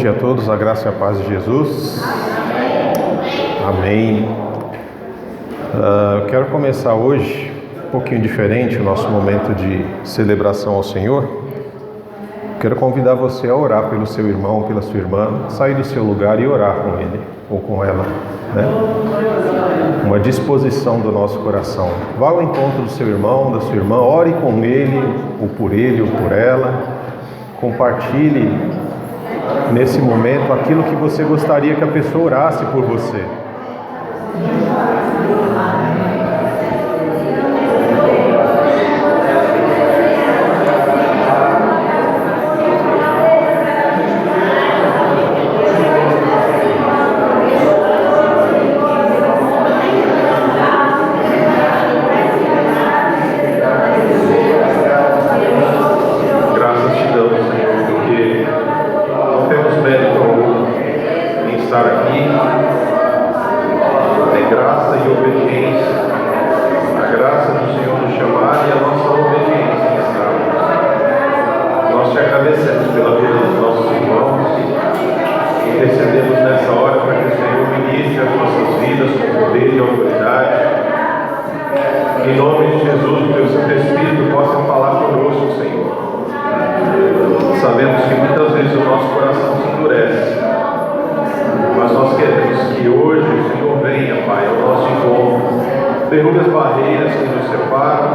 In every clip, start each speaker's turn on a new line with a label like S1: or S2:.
S1: dia a todos, a graça e a paz de Jesus. Amém. Eu quero começar hoje um pouquinho diferente o nosso momento de celebração ao Senhor. Quero convidar você a orar pelo seu irmão, pela sua irmã, sair do seu lugar e orar com ele ou com ela, né? Uma disposição do nosso coração. Vá ao encontro do seu irmão, da sua irmã, ore com ele, ou por ela. Compartilhe nesse momento aquilo que você gostaria que a pessoa orasse por você. Derrube as barreiras que nos separam,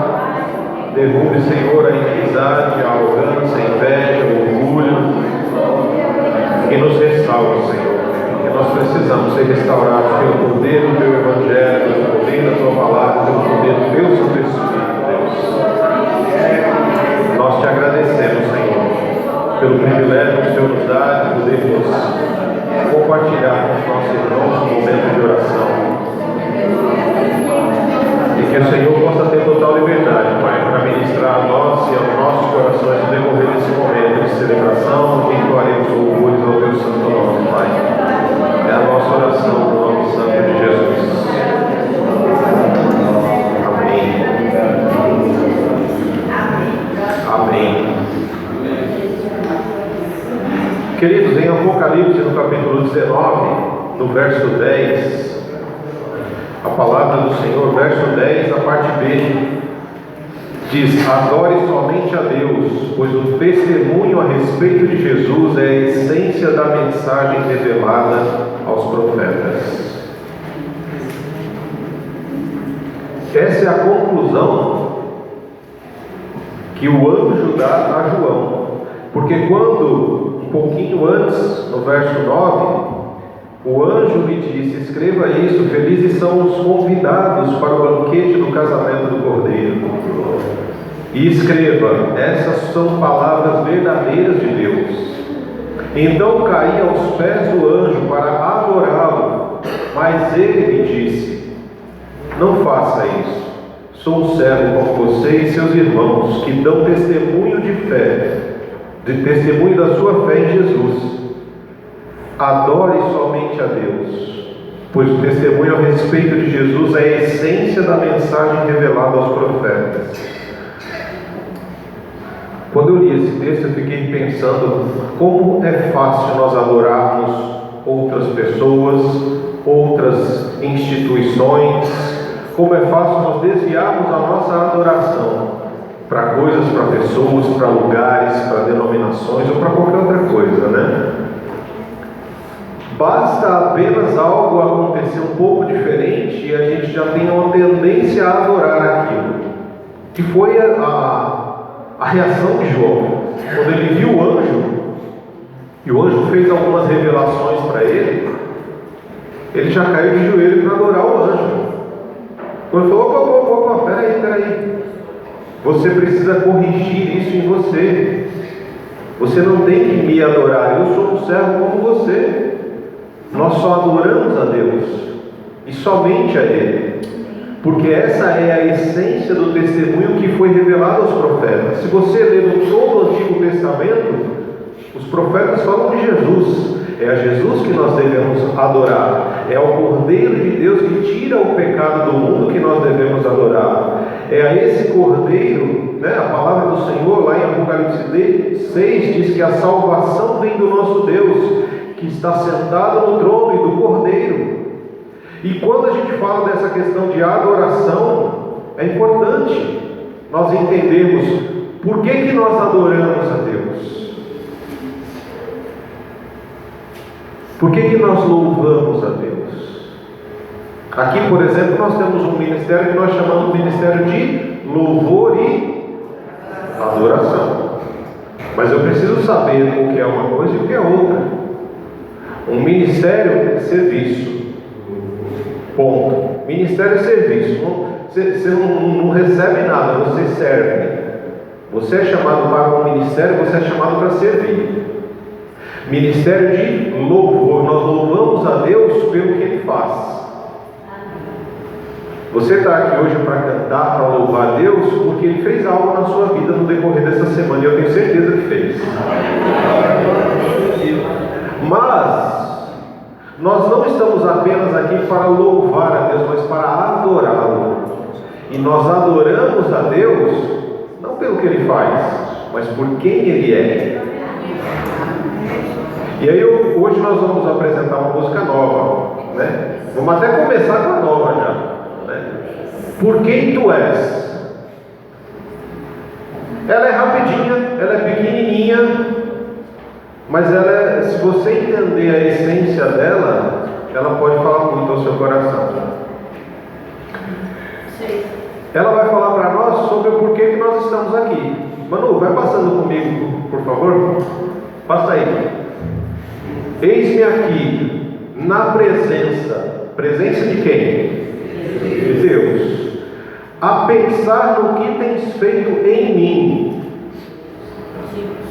S1: derrube, Senhor, a inimizade, a arrogância, a inveja, o orgulho, e nos restaure, Senhor, porque nós precisamos ser restaurados pelo poder do Teu Evangelho, pelo poder da Tua Palavra, pelo poder do Teu Santo Espírito, Deus. Nós Te agradecemos, Senhor, pelo privilégio que o Senhor nos dá de podermos compartilhar com os nossos irmãos no momento de oração. E que o Senhor possa ter total liberdade, Pai, para ministrar a nós e aos nossos corações no decorrer desse momento de celebração, em que entoaremos louvores ao Teu santo nome, Pai. É a nossa oração no nome santo de Jesus. Amém. Amém. Queridos, em Apocalipse, no capítulo 19, no verso 10, a palavra do Senhor, verso 10, a parte B, diz: adore somente a Deus, pois o testemunho a respeito de Jesus é a essência da mensagem revelada aos profetas. Essa é a conclusão que o anjo dá a João, porque quando, um pouquinho antes, no verso 9, o anjo lhe disse: escreva isso, felizes são os convidados para o banquete do casamento do Cordeiro. E escreva, essas são palavras verdadeiras de Deus. Então caí aos pés do anjo para adorá-lo, mas ele me disse: não faça isso, sou um servo como você e seus irmãos, que dão testemunho de fé, de testemunho da sua fé em Jesus. Adore somente a Deus, pois o testemunho a respeito de Jesus é a essência da mensagem revelada aos profetas. Quando eu li esse texto, eu fiquei pensando como é fácil nós adorarmos outras pessoas, outras instituições, como é fácil nós desviarmos a nossa adoração para coisas, para pessoas, para lugares, para denominações ou para qualquer outra coisa, né? Basta apenas algo acontecer um pouco diferente e a gente já tem uma tendência a adorar aquilo. Que foi a reação de João. Quando ele viu o anjo, e o anjo fez algumas revelações para ele já caiu de joelho para adorar o anjo. Quando ele falou: opa, peraí. Você precisa corrigir isso em você. Você não tem que me adorar, eu sou um servo como você. Nós só adoramos a Deus e somente a Ele, porque essa é a essência do testemunho que foi revelado aos profetas. Se você ler todo o Antigo Testamento, os profetas falam de Jesus. É a Jesus que nós devemos adorar. É ao Cordeiro de Deus que tira o pecado do mundo que nós devemos adorar. É a esse Cordeiro, né? A palavra do Senhor lá em Apocalipse 6 diz que a salvação vem do nosso Deus. que está sentado no trono e do Cordeiro. E quando a gente fala dessa questão de adoração, é importante nós entendermos por que nós adoramos a Deus. Por que nós louvamos a Deus? Aqui, por exemplo, nós temos um ministério que nós chamamos de ministério de louvor e adoração. Mas eu preciso saber o que é uma coisa e o que é outra. Um ministério é serviço. Ponto. Ministério é serviço. Você não recebe nada, você serve. Você é chamado para um ministério, você é chamado para servir. Ministério de louvor. Nós louvamos a Deus pelo que Ele faz. Você está aqui hoje para cantar, para louvar a Deus, porque Ele fez algo na sua vida no decorrer dessa semana, e eu tenho certeza que fez. Mas nós não estamos apenas aqui para louvar a Deus, mas para adorá-lo. E nós adoramos a Deus não pelo que Ele faz, mas por quem Ele é. E aí hoje nós vamos apresentar uma música nova, né? Vamos até começar com a nova já, né? Por quem tu és. Ela é rapidinha, ela é pequenininha, mas ela é, se você entender a essência dela, ela pode falar muito ao seu coração. Ela vai falar para nós sobre o porquê que nós estamos aqui. Manu, vai passando comigo, por favor. Passa aí. Eis-me aqui, na presença. Presença de quem? De Deus. A pensar no que tens feito em mim.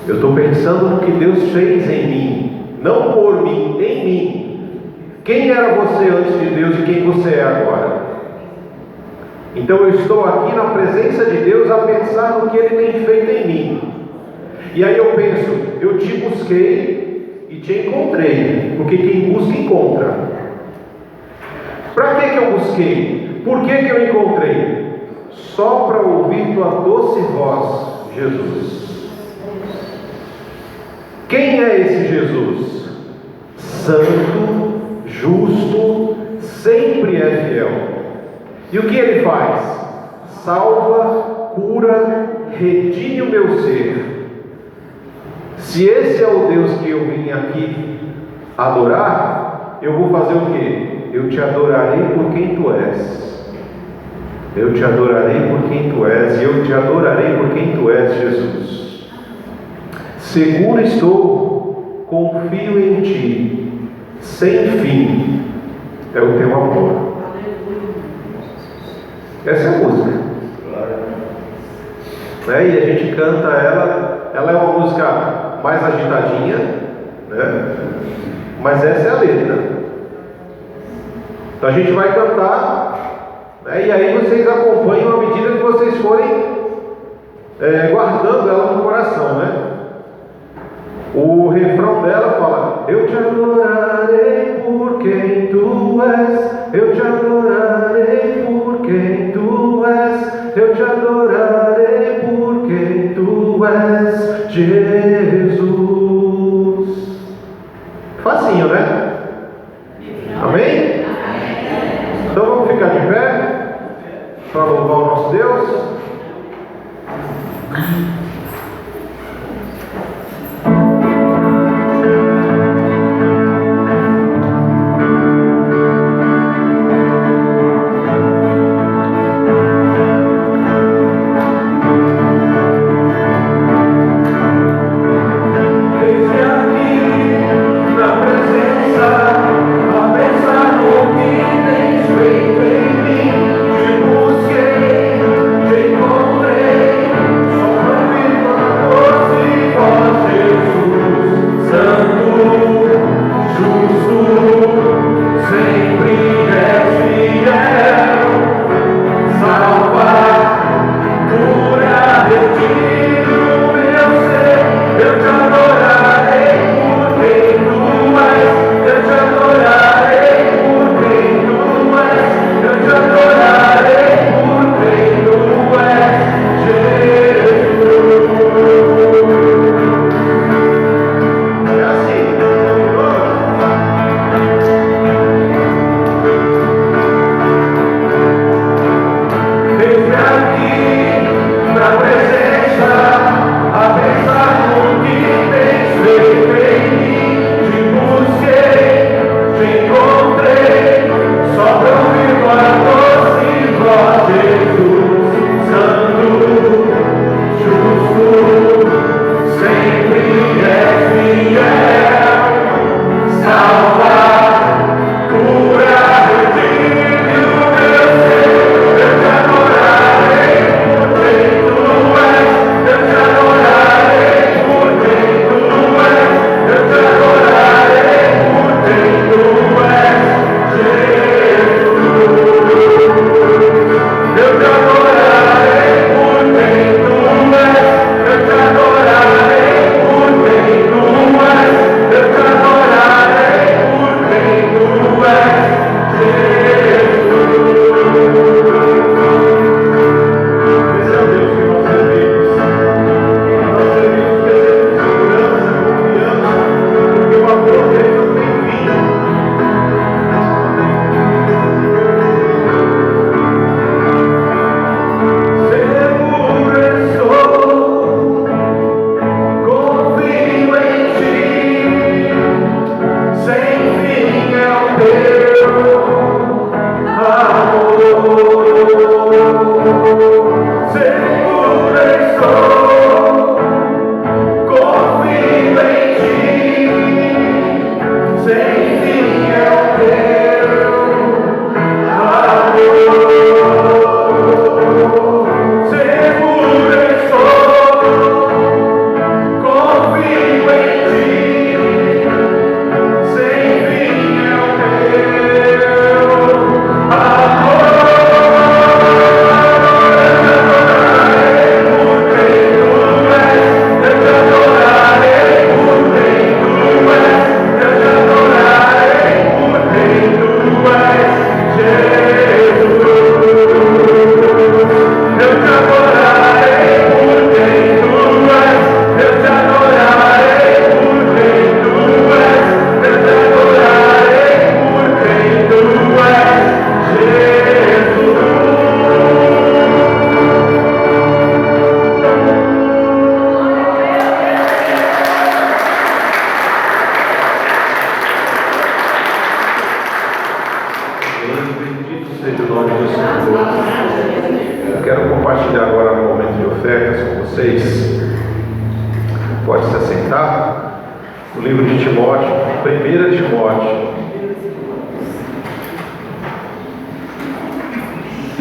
S1: Eu estou pensando no que Deus fez em mim. Não por mim, em mim. Quem era você antes de Deus e quem você é agora? Então eu estou aqui na presença de Deus a pensar no que Ele tem feito em mim. E aí eu penso, eu te busquei e te encontrei, porque quem busca encontra. Para que eu busquei? Por que eu encontrei? Só para ouvir tua doce voz, Jesus. Quem é esse Jesus? Santo, justo, sempre é fiel. E o que Ele faz? Salva, cura, redime o meu ser. Se esse é o Deus que eu vim aqui adorar, eu vou fazer o quê? Eu te adorarei por quem tu és. Eu te adorarei por quem tu és. E eu te adorarei por quem tu és, Jesus. Seguro estou, confio em ti, sem fim é o teu amor. Essa é a música. Né? E a gente canta ela. Ela é uma música mais agitadinha, né? Mas essa é a letra. Então a gente vai cantar, né? E aí vocês acompanham à medida que vocês forem guardando ela no coração, né? O refrão dela fala: eu te adorarei por quem tu és. Eu te adorarei por quem tu és. Eu te adorarei por quem tu és, Jesus. Facinho, né? Amém? Então vamos ficar de pé para louvar o nosso Deus.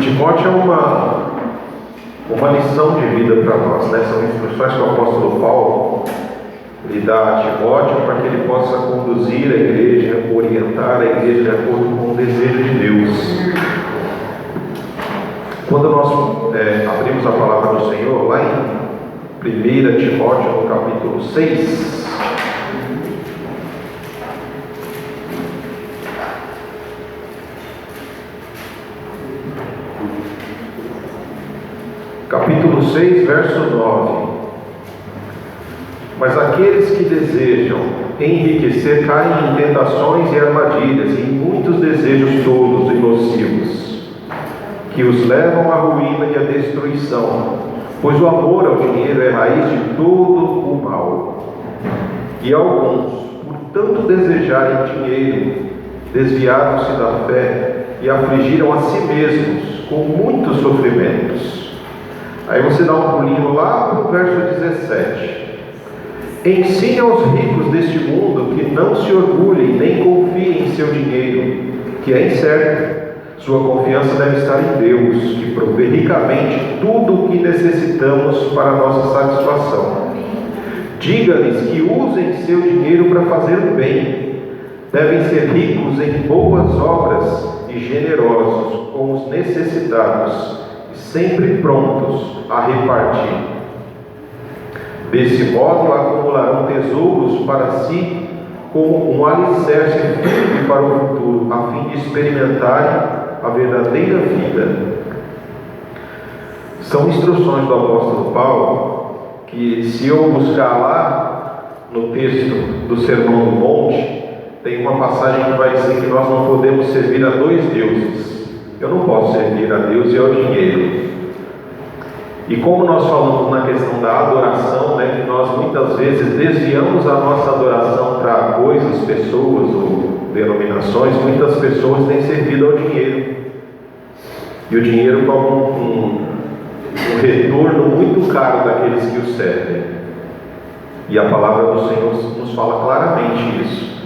S1: Timóteo é uma lição de vida para nós, né? São instruções que o apóstolo Paulo lhe dá a Timóteo para que ele possa conduzir a igreja, orientar a igreja de acordo com o desejo de Deus. Quando nós abrimos a palavra do Senhor, lá em 1 Timóteo, no capítulo 6, capítulo 6, verso 9. Mas aqueles que desejam enriquecer caem em tentações e armadilhas e em muitos desejos tolos e nocivos, que os levam à ruína e à destruição, pois o amor ao dinheiro é raiz de todo o mal. E alguns, por tanto desejarem dinheiro, desviaram-se da fé e afligiram a si mesmos com muitos sofrimentos. Aí você dá um pulinho lá no verso 17. Ensine aos ricos deste mundo que não se orgulhem nem confiem em seu dinheiro, que é incerto. Sua confiança deve estar em Deus, que provê ricamente tudo o que necessitamos para a nossa satisfação. Diga-lhes que usem seu dinheiro para fazer o bem. Devem ser ricos em boas obras e generosos com os necessitados, sempre prontos a repartir. Desse modo acumularão tesouros para si como um alicerce firme para o futuro, a fim de experimentarem a verdadeira vida. São instruções do apóstolo Paulo que, se eu buscar lá no texto do Sermão do Monte, tem uma passagem que vai dizer que nós não podemos servir a dois deuses. Eu não posso servir a Deus e ao dinheiro. E como nós falamos na questão da adoração, né, que nós muitas vezes desviamos a nossa adoração para coisas, pessoas ou denominações, muitas pessoas têm servido ao dinheiro. E o dinheiro como um retorno muito caro daqueles que o servem. E a palavra do Senhor nos fala claramente isso,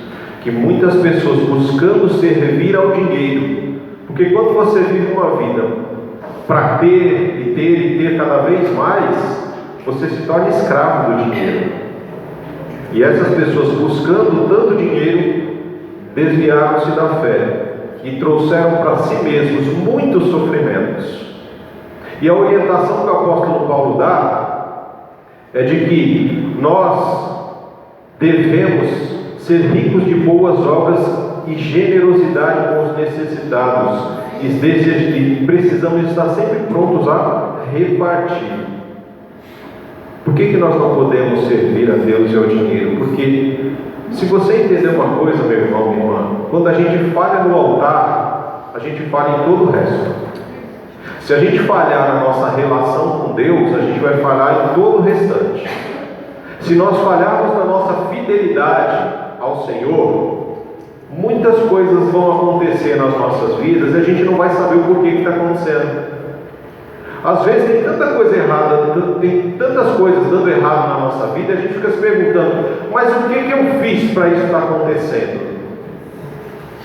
S1: que muitas pessoas buscando servir ao dinheiro, porque quando você vive uma vida para ter e ter cada vez mais, você se torna escravo do dinheiro. E essas pessoas buscando tanto dinheiro, desviaram-se da fé e trouxeram para si mesmos muitos sofrimentos. E a orientação que o apóstolo Paulo dá é de que nós devemos ser ricos de boas obras e generosidade com os necessitados, e precisamos estar sempre prontos a repartir. Por que nós não podemos servir a Deus e ao dinheiro? Porque se você entender uma coisa, meu irmão, minha irmã, quando a gente falha no altar, a gente falha em todo o resto. Se a gente falhar na nossa relação com Deus, a gente vai falhar em todo o restante. Se nós falharmos na nossa fidelidade ao Senhor, muitas coisas vão acontecer nas nossas vidas e a gente não vai saber o porquê que está acontecendo. Às vezes tem tanta coisa errada, tem tantas coisas dando errado na nossa vida, e a gente fica se perguntando, mas o que eu fiz para isso estar acontecendo?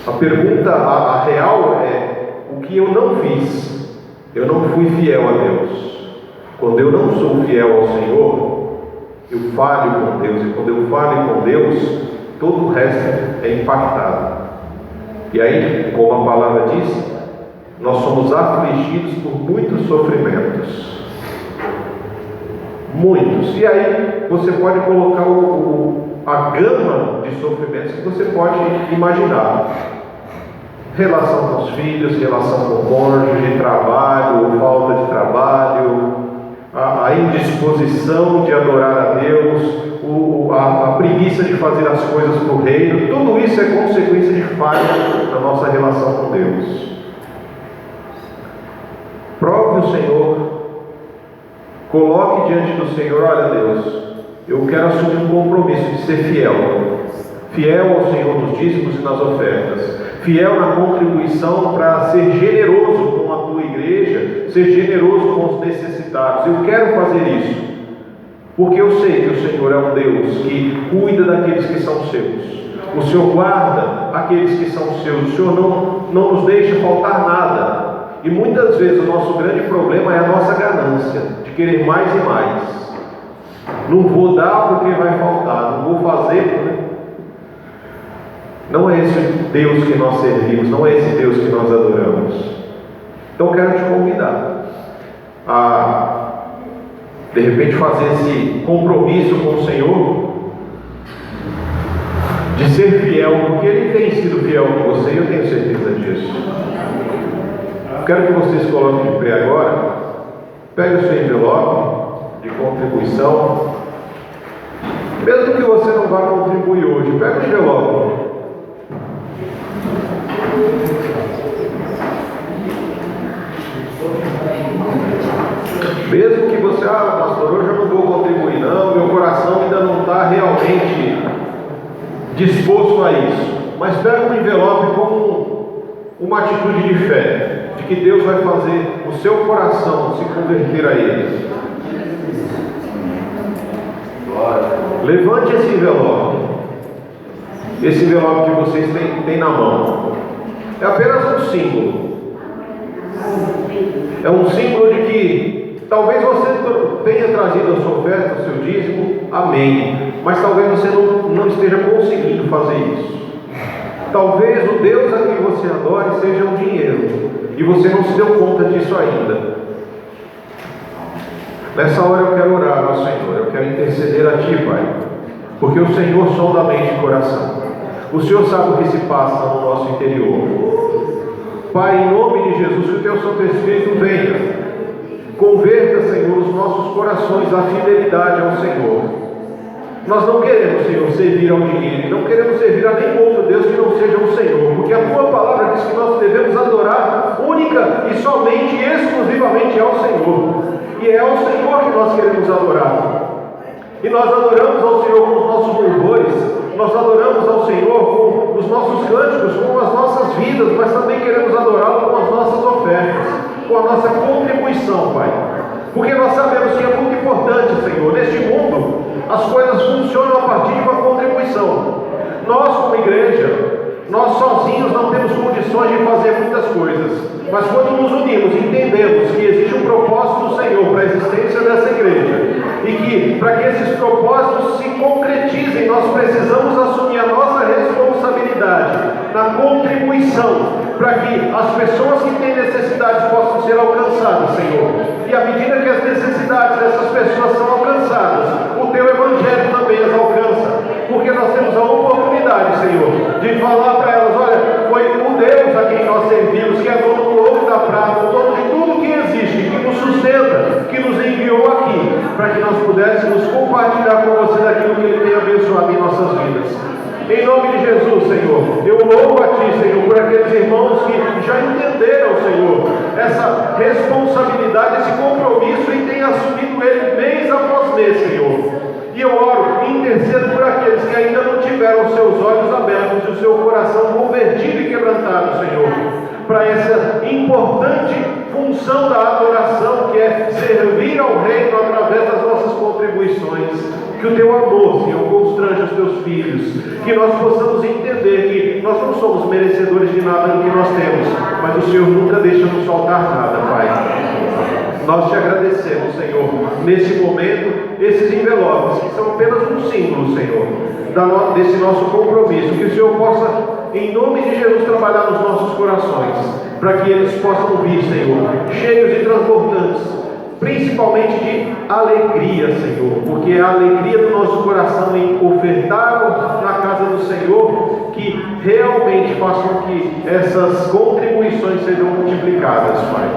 S1: A pergunta, a real é, o que eu não fiz? Eu não fui fiel a Deus. Quando eu não sou fiel ao Senhor, eu falho com Deus, e quando eu falho com Deus, todo o resto é impactado. E aí, como a palavra diz, nós somos afligidos por muitos sofrimentos. Muitos. E aí, você pode colocar a gama de sofrimentos que você pode imaginar. Relação com os filhos, relação com o cônjuge, trabalho ou falta de trabalho, a indisposição de adorar a Deus, a preguiça de fazer as coisas para o reino, tudo isso é consequência de falha na nossa relação com Deus. Prove o Senhor, coloque diante do Senhor, olha Deus, eu quero assumir um compromisso de ser fiel ao Senhor nos dízimos e nas ofertas, fiel na contribuição para ser generoso com a tua igreja, ser generoso com os necessitados. Eu quero fazer isso, porque eu sei que o Senhor é um Deus que cuida daqueles que são seus. O Senhor guarda aqueles que são seus. O Senhor não nos deixa faltar nada. E muitas vezes o nosso grande problema é a nossa ganância, de querer mais e mais. Não vou dar porque vai faltar, não vou fazer porque... Não é esse Deus que nós servimos, não é esse Deus que nós adoramos. Então eu quero te convidar a, de repente, fazer esse compromisso com o Senhor, de ser fiel, porque Ele tem sido fiel com você, e eu tenho certeza disso. Quero que vocês coloquem de pé agora, pegue o seu envelope de contribuição, mesmo que você não vá contribuir hoje, pega o envelope. Mesmo que você, pastor, hoje eu não vou contribuir não, meu coração ainda não está realmente disposto a isso, mas pega um envelope como uma atitude de fé, de que Deus vai fazer o seu coração se converter a Ele. Levante esse envelope que vocês têm na mão. É apenas um símbolo. É um símbolo de que talvez você tenha trazido a sua oferta, o seu dízimo, amém, mas talvez você não esteja conseguindo fazer isso. Talvez o Deus a quem você adore seja o dinheiro, e você não se deu conta disso ainda. Nessa hora eu quero orar ao Senhor, eu quero interceder a Ti, Pai, porque o Senhor sonda a mente e o coração. O Senhor sabe o que se passa no nosso interior. Pai, em nome de Jesus, que o Teu Santo Espírito venha, converta, Senhor, os nossos corações à fidelidade ao Senhor. Nós não queremos, Senhor, servir ao dinheiro, não queremos servir a nenhum outro Deus que não seja o Senhor, porque a Tua palavra diz que nós devemos adorar única e somente e exclusivamente ao Senhor. E é ao Senhor que nós queremos adorar. E nós adoramos ao Senhor com os nossos louvores, nós adoramos ao Senhor com os nossos cânticos, com as nossas vidas, mas também queremos adorá-lo com as nossas ofertas, com a nossa contribuição, Pai. Porque nós sabemos que é muito importante, Senhor, neste mundo, as coisas funcionam a partir de uma contribuição. Nós, como igreja, nós sozinhos não temos condições de fazer muitas coisas, mas quando nos unimos, entendemos que existe um propósito do Senhor para a existência dessa igreja, e que para que esses propósitos se concretizem, nós precisamos assumir a nossa responsabilidade na contribuição, para que as pessoas que têm necessidades possam ser alcançadas, Senhor. E à medida que as necessidades dessas pessoas são alcançadas, o Teu Evangelho também as alcança, porque nós temos a oportunidade, Senhor, de falar para elas: olha, foi o Deus a quem nós servimos, que é dono do ouro e da prata, o dono de tudo que existe, que nos sustenta, que nos enviou aqui, para que nós pudéssemos compartilhar com você daquilo que Ele tem abençoado em nossas vidas. Em nome de Jesus, Senhor, eu louvo a Ti, Senhor, por aqueles irmãos que já entenderam, Senhor, essa responsabilidade, esse compromisso, e têm assumido ele mês após mês, Senhor. E eu oro e intercedo por aqueles que ainda não tiveram os seus olhos abertos e o seu coração convertido e quebrantado, Senhor, para essa importante função da adoração, que é servir ao reino através das nossas contribuições. Que o Teu amor, Senhor, constranja os Teus filhos, que nós possamos entender que nós não somos merecedores de nada do que nós temos, mas o Senhor nunca deixa nos faltar nada, Pai. Nós Te agradecemos, Senhor, nesse momento, esses envelopes, que são apenas um símbolo, Senhor, desse nosso compromisso, que o Senhor possa, em nome de Jesus, trabalhar nos nossos corações, para que eles possam vir, Senhor, cheios e transbordantes, principalmente de alegria, Senhor, porque é a alegria do nosso coração em ofertar na casa do Senhor que realmente faça com que essas contribuições sejam multiplicadas, Pai.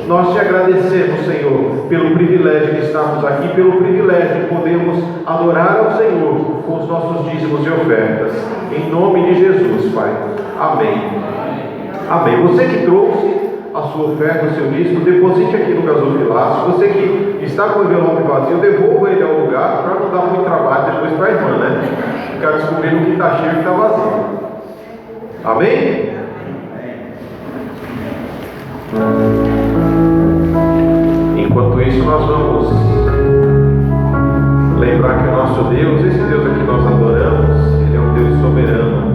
S1: Nós Te agradecemos, Senhor, pelo privilégio de estarmos aqui, pelo privilégio de podermos adorar ao Senhor com os nossos dízimos e ofertas. Em nome de Jesus, Pai. Amém. Amém. Você que trouxe a sua oferta, o seu dízimo, deposite aqui no gasofilácio. Você que está com o envelope vazio, devolva ele ao lugar, para não dar muito trabalho depois para a irmã, né? Ficar descobrindo o que está cheio e o que está vazio. Amém? Enquanto isso, nós vamos lembrar que o nosso Deus, esse Deus aqui nós adoramos, Ele é um Deus soberano.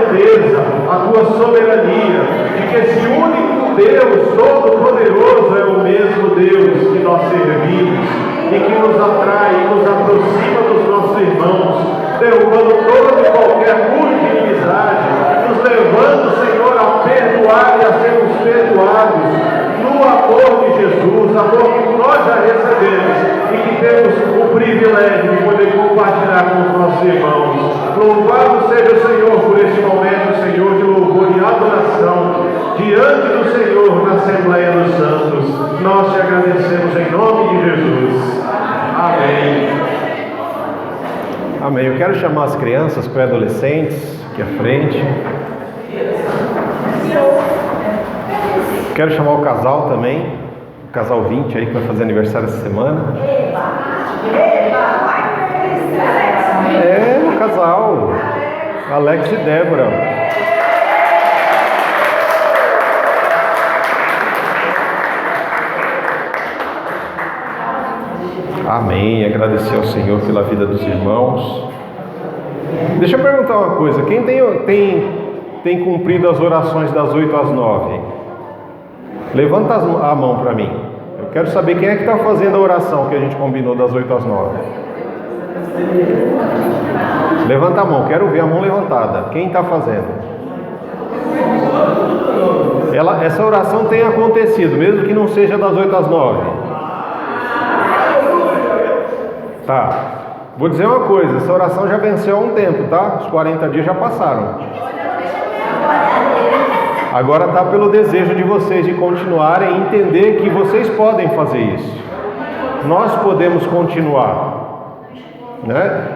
S1: grandeza, a tua soberania, de que esse único Deus Todo-Poderoso é o mesmo Deus que nós servimos e que nos atrai e nos aproxima dos nossos irmãos, derrubando toda e qualquer muro de inimizade, nos levando, Senhor, a perdoar e a sermos perdoados no amor de Jesus, amor que nós já recebemos e que temos o privilégio de poder compartilhar com os nossos irmãos. Louvado seja o Senhor por este momento, Senhor, de louvor e adoração diante do Senhor na Assembleia dos Santos. Nós te agradecemos em nome de Jesus. Amém.
S2: Amém. Eu quero chamar as crianças pré-adolescentes aqui à frente. Quero chamar o casal também, o casal 20 aí que vai fazer aniversário essa semana. É, o casal, Alex e Débora. Amém. Agradecer ao Senhor pela vida dos irmãos. Deixa eu perguntar uma coisa. Quem tem cumprido as orações das 8 às 9? Levanta a mão para mim. Eu quero saber quem é que está fazendo a oração que a gente combinou das 8 às 9. Levanta a mão, quero ver a mão levantada. Quem está fazendo? Essa oração tem acontecido, mesmo que não seja das 8 às 9. Tá. Vou dizer uma coisa, essa oração já venceu há um tempo, tá? Os 40 dias já passaram. Agora está pelo desejo de vocês de continuarem e entender que vocês podem fazer isso. Nós podemos continuar, né?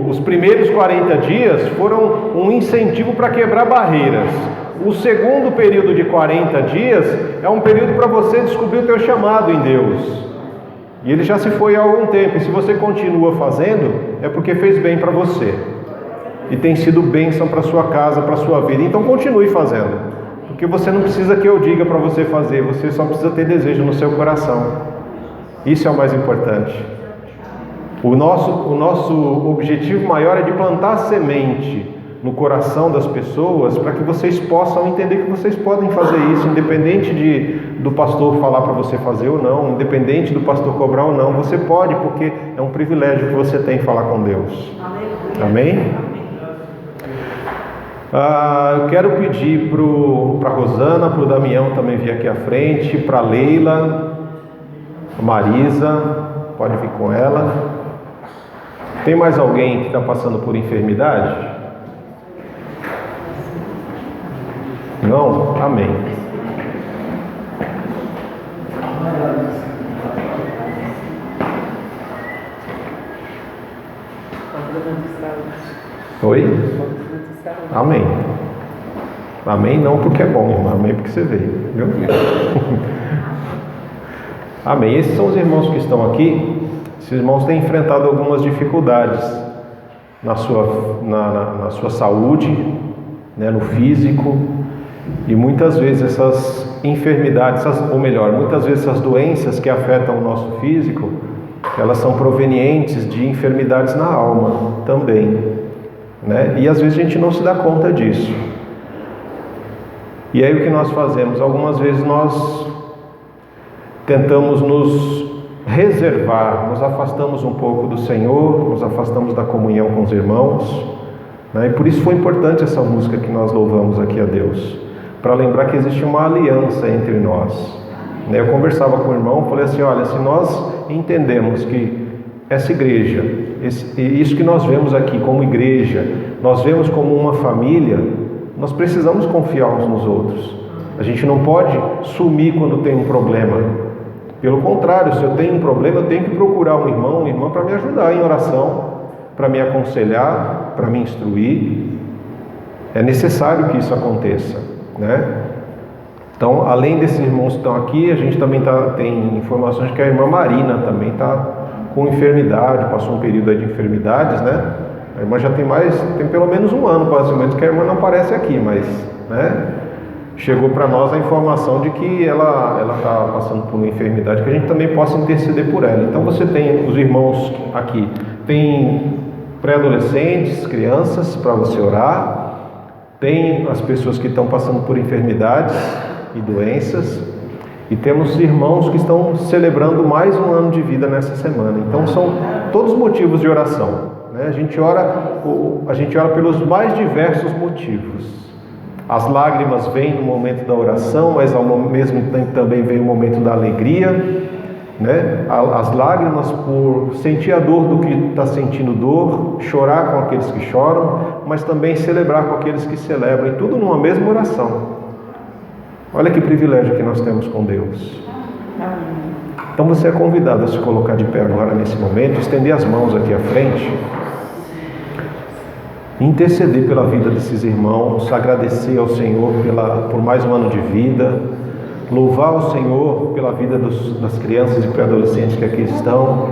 S2: Os primeiros 40 dias foram um incentivo para quebrar barreiras. O segundo período de 40 dias é um período para você descobrir o teu chamado em Deus. E ele já se foi há algum tempo. E se você continua fazendo, é porque fez bem para você. E tem sido bênção para sua casa, para sua vida. Então continue fazendo. Porque você não precisa que eu diga para você fazer. Você só precisa ter desejo no seu coração. Isso é o mais importante. O nosso objetivo maior é de plantar semente no coração das pessoas, para que vocês possam entender que vocês podem fazer isso, independente do pastor falar para você fazer ou não, independente do pastor cobrar ou não, você pode, porque é um privilégio que você tem falar com Deus. Amém? Eu quero pedir para a Rosana, para o Damião também vir aqui à frente, para a Leila, a Marisa, pode vir com ela. Tem mais alguém que está passando por enfermidade? Não? Amém. Oi? Amém. Amém não porque é bom, irmão. Amém porque você veio. Viu? Amém. Esses são os irmãos que estão aqui. Esses irmãos têm enfrentado algumas dificuldades na sua saúde, né, no físico. E muitas vezes essas enfermidades, muitas vezes essas doenças que afetam o nosso físico, elas são provenientes de enfermidades na alma também, né? E às vezes a gente não se dá conta disso. E aí o que nós fazemos? Algumas vezes nós tentamos nos reservar, nos afastamos um pouco do Senhor, nos afastamos da comunhão com os irmãos, né? E por isso foi importante essa música que nós louvamos aqui a Deus, para lembrar que existe uma aliança entre nós. Eu conversava com o irmão, falei assim, olha, se nós entendemos que essa igreja, isso que nós vemos aqui como igreja, nós vemos como uma família, nós precisamos confiar uns nos outros. A gente não pode sumir quando tem um problema. Pelo contrário, se eu tenho um problema, eu tenho que procurar um irmão, uma irmã para me ajudar em oração, para me aconselhar, para me instruir. É necessário que isso aconteça, né? Então, além desses irmãos que estão aqui, a gente também tem informações que a irmã Marina também está com enfermidade, passou um período aí de enfermidades, né? A irmã já tem pelo menos um ano, basicamente, que a irmã não aparece aqui, mas, né? Chegou para nós a informação de que ela está passando por uma enfermidade, que a gente também possa interceder por ela. Então você tem os irmãos aqui, tem pré-adolescentes, crianças para você orar, tem as pessoas que estão passando por enfermidades e doenças, e temos irmãos que estão celebrando mais um ano de vida nessa semana. Então são todos motivos de oração, né? A gente ora pelos mais diversos motivos. As lágrimas vêm no momento da oração, mas ao mesmo tempo também vem o momento da alegria, né? As lágrimas por sentir a dor do que está sentindo dor, chorar com aqueles que choram, mas também celebrar com aqueles que celebram, e tudo numa mesma oração. Olha que privilégio que nós temos com Deus. Então você é convidado a se colocar de pé agora nesse momento, estender as mãos aqui à frente, interceder pela vida desses irmãos, agradecer ao Senhor por mais um ano de vida, louvar ao Senhor pela vida das crianças e pré-adolescentes que aqui estão,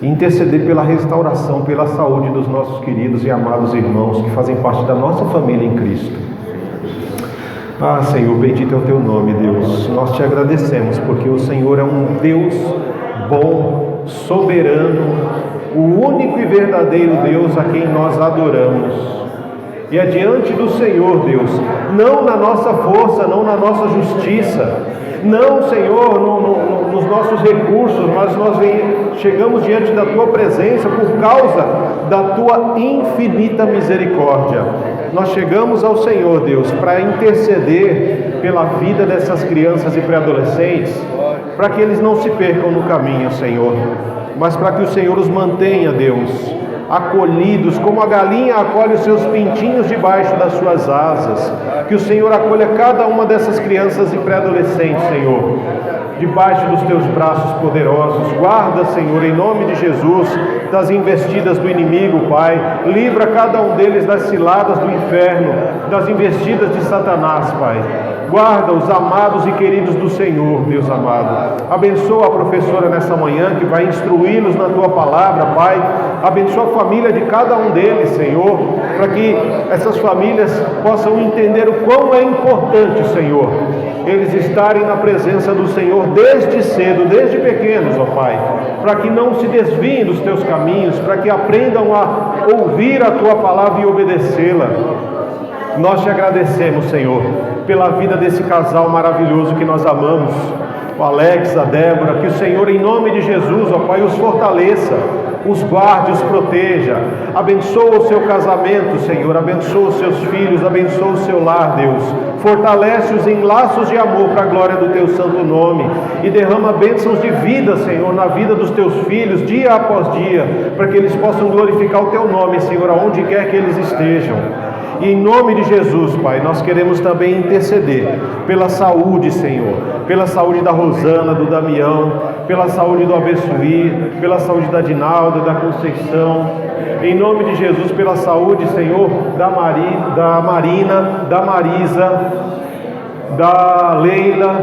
S2: e interceder pela restauração, pela saúde dos nossos queridos e amados irmãos que fazem parte da nossa família em Cristo. Ah, Senhor, bendito é o Teu nome, Deus. Nós Te agradecemos porque o Senhor é um Deus bom, soberano, o único e verdadeiro Deus a quem nós adoramos. E é diante do Senhor, Deus, não na nossa força, não na nossa justiça, não, Senhor, nos nossos recursos, mas nós chegamos diante da Tua presença por causa da Tua infinita misericórdia. Nós chegamos ao Senhor, Deus, para interceder pela vida dessas crianças e pré-adolescentes, para que eles não se percam no caminho, Senhor, mas para que o Senhor os mantenha, Deus, acolhidos, como a galinha acolhe os seus pintinhos debaixo das suas asas. Que o Senhor acolha cada uma dessas crianças e pré-adolescentes, Senhor, debaixo dos Teus braços poderosos. Guarda, Senhor, em nome de Jesus, das investidas do inimigo, Pai. Livra cada um deles das ciladas do inferno, das investidas de Satanás, Pai. Guarda os amados e queridos do Senhor, Deus amado. Abençoa a professora nessa manhã que vai instruí-los na Tua palavra, Pai. Abençoa a família de cada um deles, Senhor, para que essas famílias possam entender o quão é importante, Senhor, eles estarem na presença do Senhor desde cedo, desde pequenos, ó Pai, para que não se desviem dos Teus caminhos, para que aprendam a ouvir a Tua palavra e obedecê-la. Nós Te agradecemos, Senhor, pela vida desse casal maravilhoso que nós amamos, o Alex, a Débora. Que o Senhor, em nome de Jesus, ó Pai, os fortaleça, os guarde, os proteja. Abençoa o seu casamento, Senhor, abençoa os seus filhos, abençoa o seu lar, Deus. Fortalece-os em laços de amor para a glória do Teu santo nome, e derrama bênçãos de vida, Senhor, na vida dos Teus filhos, dia após dia, para que eles possam glorificar o Teu nome, Senhor, aonde quer que eles estejam. E em nome de Jesus, Pai, nós queremos também interceder pela saúde, Senhor, pela saúde da Rosana, do Damião, pela saúde do Abençoí, pela saúde da Dinalda, da Conceição, em nome de Jesus, pela saúde, Senhor, da Marina, da Marisa, da Leila,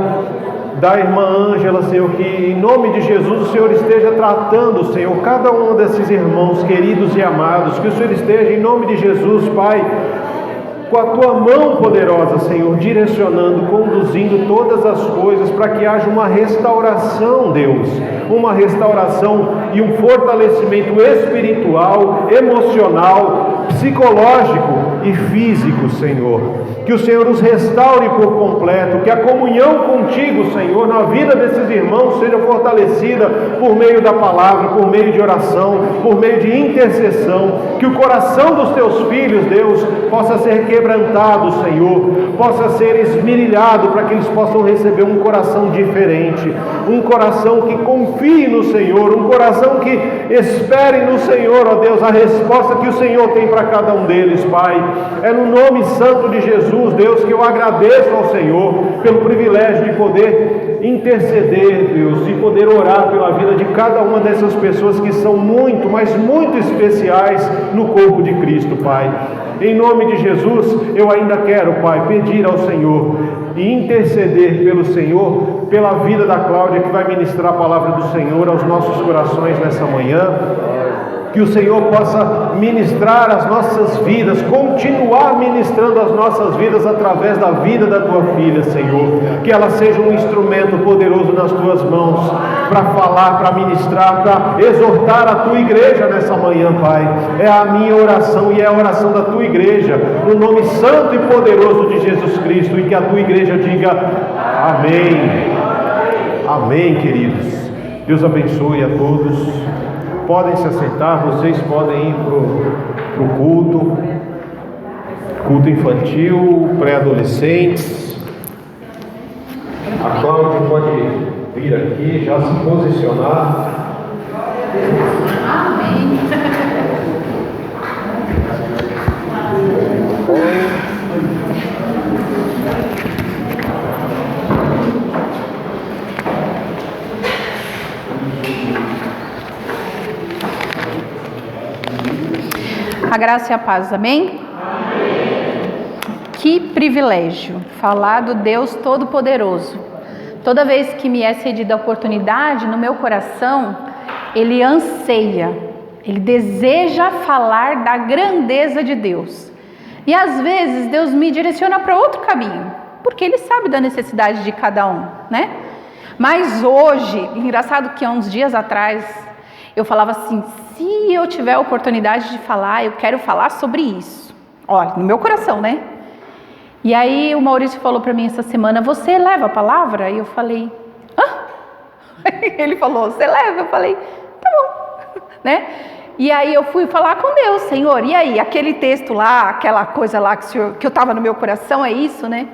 S2: da irmã Ângela, Senhor, que em nome de Jesus o Senhor esteja tratando, Senhor, cada um desses irmãos queridos e amados, que o Senhor esteja em nome de Jesus, Pai, com a Tua mão poderosa, Senhor, direcionando, conduzindo todas as coisas para que haja uma restauração, Deus, uma restauração e um fortalecimento espiritual, emocional, psicológico e físico, Senhor. Que o Senhor os restaure por completo, que a comunhão contigo, Senhor, na vida desses irmãos seja fortalecida por meio da palavra, por meio de oração, por meio de intercessão. Que o coração dos Teus filhos, Deus, possa ser quebrantado, Senhor, possa ser esmerilhado para que eles possam receber um coração diferente, um coração que confie no Senhor, um coração que espere no Senhor, ó Deus, a resposta que o Senhor tem para cada um deles, Pai. É no nome santo de Jesus, Deus, que eu agradeço ao Senhor pelo privilégio de poder interceder, Deus, e poder orar pela vida de cada uma dessas pessoas que são muito, mas muito especiais no corpo de Cristo, Pai. Em nome de Jesus, eu ainda quero, Pai, pedir ao Senhor e interceder pelo Senhor, pela vida da Cláudia, que vai ministrar a palavra do Senhor aos nossos corações nessa manhã. que o Senhor possa ministrar as nossas vidas, continuar ministrando as nossas vidas através da vida da tua filha, Senhor. Que ela seja um instrumento poderoso nas tuas mãos, para falar, para ministrar, para exortar a tua igreja nessa manhã, Pai. É a minha oração e é a oração da tua igreja, no nome santo e poderoso de Jesus Cristo, e que a tua igreja diga amém. Amém, queridos. Deus abençoe a todos. Podem se assentar, vocês podem ir para o culto infantil, pré-adolescentes. A Cláudia pode vir aqui, já se posicionar.
S3: Amém. A graça e a paz, amém? Amém. Que privilégio falar do Deus Todo-Poderoso. Toda vez que me é cedida a oportunidade, no meu coração, Ele anseia, Ele deseja falar da grandeza de Deus. E às vezes Deus me direciona para outro caminho, porque Ele sabe da necessidade de cada um, né? Mas hoje, engraçado que há uns dias atrás, eu falava assim, se eu tiver a oportunidade de falar, eu quero falar sobre isso. Olha, no meu coração, né? E aí o Maurício falou para mim essa semana, você leva a palavra? E eu falei, hã? Ele falou, você leva? Eu falei, tá bom, né? E aí eu fui falar com Deus, Senhor, e aí, aquele texto lá, aquela coisa lá que eu estava no meu coração, é isso, né?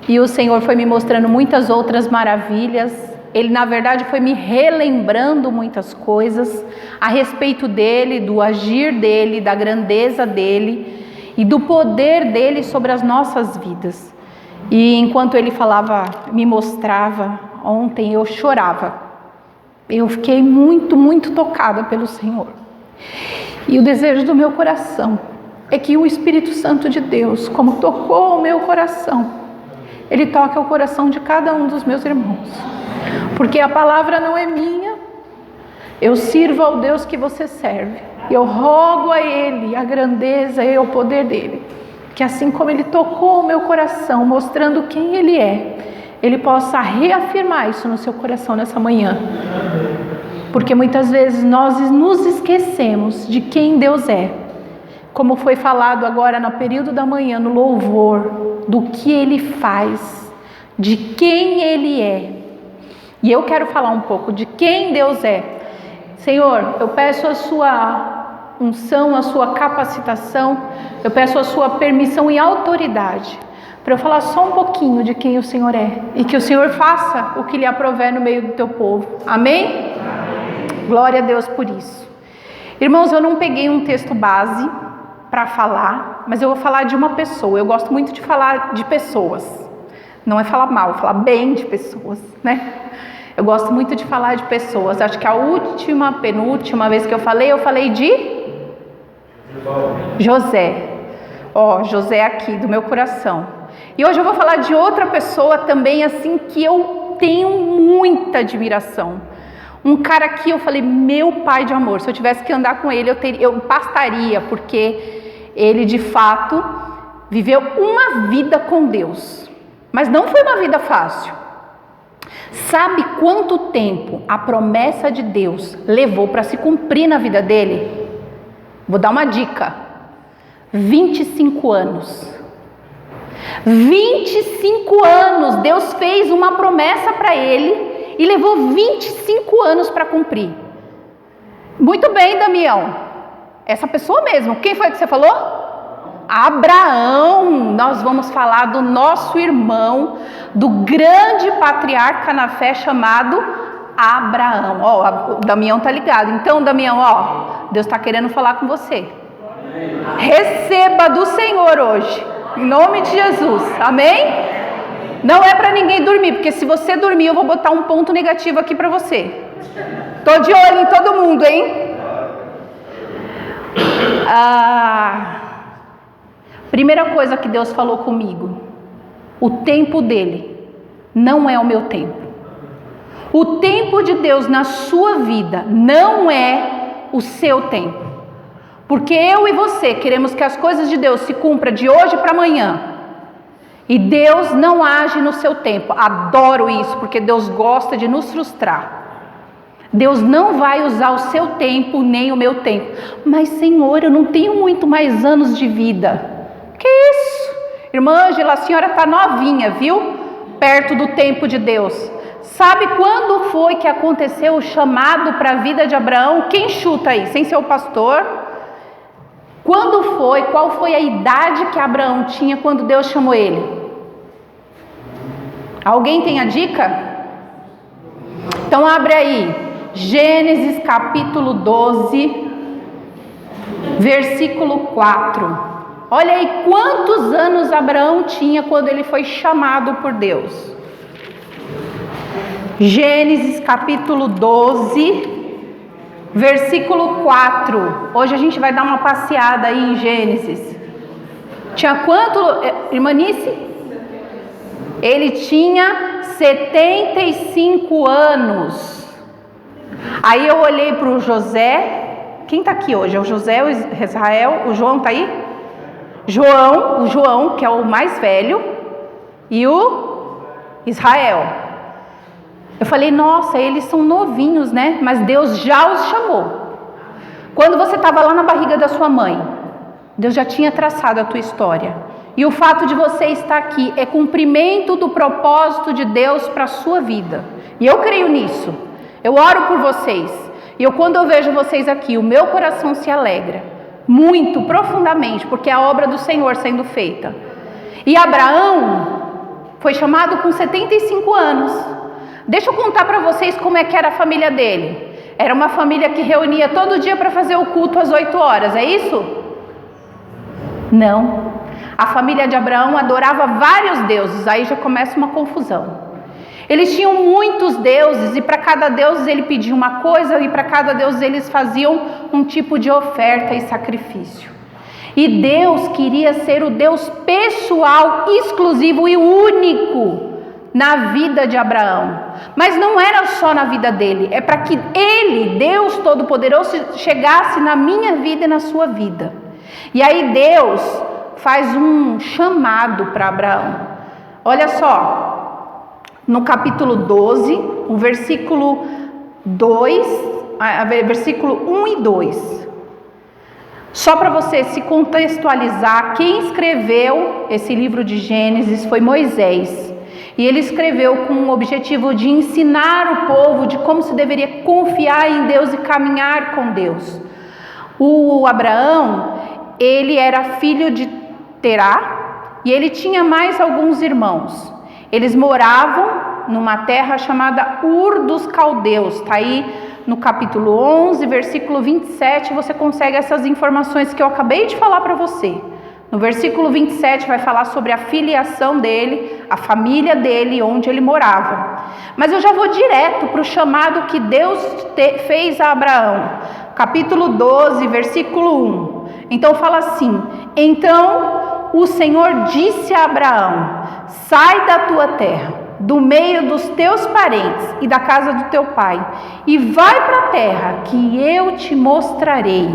S3: E o Senhor foi me mostrando muitas outras maravilhas. Ele, na verdade, foi me relembrando muitas coisas a respeito dele, do agir dele, da grandeza dele e do poder dele sobre as nossas vidas. E enquanto ele falava, me mostrava, ontem eu chorava. Eu fiquei muito, muito tocada pelo Senhor. E o desejo do meu coração é que o Espírito Santo de Deus, como tocou o meu coração, Ele toca o coração de cada um dos meus irmãos. Porque a palavra não é minha, eu sirvo ao Deus que você serve. Eu rogo a Ele a grandeza e o poder dEle. Que assim como Ele tocou o meu coração, mostrando quem Ele é, Ele possa reafirmar isso no seu coração nessa manhã. Porque muitas vezes nós nos esquecemos de quem Deus é. Como foi falado agora no período da manhã, no louvor, do que Ele faz, de quem Ele é. E eu quero falar um pouco de quem Deus é. Senhor, eu peço a sua unção, a sua capacitação, eu peço a sua permissão e autoridade para eu falar só um pouquinho de quem o Senhor é. E que o Senhor faça o que lhe aprouver no meio do teu povo. Amém? Amém. Glória a Deus por isso. Irmãos, eu não peguei um texto base para falar, mas eu vou falar de uma pessoa. Eu gosto muito de falar de pessoas. Não é falar mal, é falar bem de pessoas, né? Eu gosto muito de falar de pessoas. Acho que a penúltima vez que eu falei de José. José aqui do meu coração. E hoje eu vou falar de outra pessoa também assim que eu tenho muita admiração. Um cara que eu falei, meu pai de amor, se eu tivesse que andar com ele, eu pastaria, porque ele de fato viveu uma vida com Deus. Mas não foi uma vida fácil. Sabe quanto tempo a promessa de Deus levou para se cumprir na vida dele? Vou dar uma dica. 25 anos. 25 anos. Deus fez uma promessa para ele e levou 25 anos para cumprir. Muito bem, Damião. Essa pessoa mesmo. Quem foi que você falou? Abraão. Nós vamos falar do nosso irmão, do grande patriarca na fé chamado Abraão. O Damião tá ligado. Então, Damião, Deus está querendo falar com você. Receba do Senhor hoje, em nome de Jesus. Amém? Não é para ninguém dormir, porque se você dormir, eu vou botar um ponto negativo aqui para você. Tô de olho em todo mundo, hein? Primeira coisa que Deus falou comigo: o tempo dele não é o meu tempo. O tempo de Deus na sua vida não é o seu tempo. Porque eu e você queremos que as coisas de Deus se cumpram de hoje para amanhã. E Deus não age no seu tempo. Adoro isso, porque Deus gosta de nos frustrar. Deus não vai usar o seu tempo nem o meu tempo. Mas Senhor, eu não tenho muito mais anos de vida. Que isso? Irmã Ângela, a senhora está novinha, viu? Perto do tempo de Deus. Sabe quando foi que aconteceu o chamado para a vida de Abraão? Quem chuta aí, sem ser o pastor? Quando foi? Qual foi a idade que Abraão tinha quando Deus chamou ele? Alguém tem a dica? Então abre aí, Gênesis capítulo 12, versículo 4. Olha aí quantos anos Abraão tinha quando ele foi chamado por Deus. Gênesis capítulo 12, versículo 4. Hoje a gente vai dar uma passeada aí em Gênesis. Tinha quanto, irmanice? Ele tinha 75 anos. Aí eu olhei para o José. Quem está aqui hoje? É o José, o Israel, o João está aí? O João, que é o mais velho, e o Israel. Eu falei, nossa, eles são novinhos, né? Mas Deus já os chamou. Quando você estava lá na barriga da sua mãe, Deus já tinha traçado a tua história. E o fato de você estar aqui é cumprimento do propósito de Deus para a sua vida. E eu creio nisso. Eu oro por vocês. E quando eu vejo vocês aqui, o meu coração se alegra. Muito, profundamente, porque é a obra do Senhor sendo feita. E Abraão foi chamado com 75 anos. Deixa eu contar para vocês como é que era a família dele. Era uma família que reunia todo dia para fazer o culto às 8 horas, é isso? Não. A família de Abraão adorava vários deuses, aí já começa uma confusão. Eles tinham muitos deuses e para cada deus ele pedia uma coisa e para cada deus eles faziam um tipo de oferta e sacrifício. E Deus queria ser o Deus pessoal, exclusivo e único na vida de Abraão. Mas não era só na vida dele, é para que ele, Deus Todo-Poderoso, chegasse na minha vida e na sua vida. E aí Deus faz um chamado para Abraão. Olha só. No capítulo 12, o versículo 1 e 2. Só para você se contextualizar, quem escreveu esse livro de Gênesis foi Moisés. E ele escreveu com o objetivo de ensinar o povo de como se deveria confiar em Deus e caminhar com Deus. O Abraão, ele era filho de Terá e ele tinha mais alguns irmãos. Eles moravam numa terra chamada Ur dos Caldeus. Está aí no capítulo 11, versículo 27, você consegue essas informações que eu acabei de falar para você. No versículo 27 vai falar sobre a filiação dele, a família dele, onde ele morava. Mas eu já vou direto para o chamado que Deus fez a Abraão. Capítulo 12, versículo 1. Então fala assim: então o Senhor disse a Abraão: sai da tua terra, do meio dos teus parentes e da casa do teu pai, e vai para a terra que eu te mostrarei.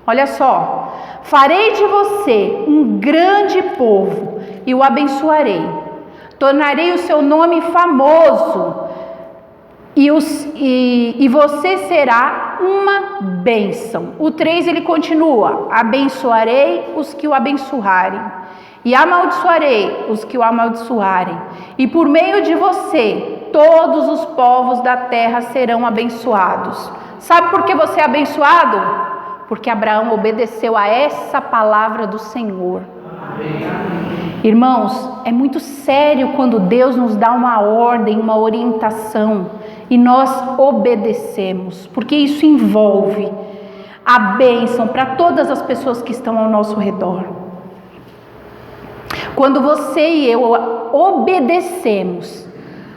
S3: Olha só, farei de você um grande povo e o abençoarei. Tornarei o seu nome famoso e você será uma bênção. O 3 ele continua: abençoarei os que o abençoarem e amaldiçoarei os que o amaldiçoarem, e por meio de você todos os povos da terra serão abençoados. Sabe por que você é abençoado? Porque Abraão obedeceu a essa palavra do Senhor. Irmãos, é muito sério quando Deus nos dá uma ordem, uma orientação e nós obedecemos, porque isso envolve a bênção para todas as pessoas que estão ao nosso redor. Quando você e eu obedecemos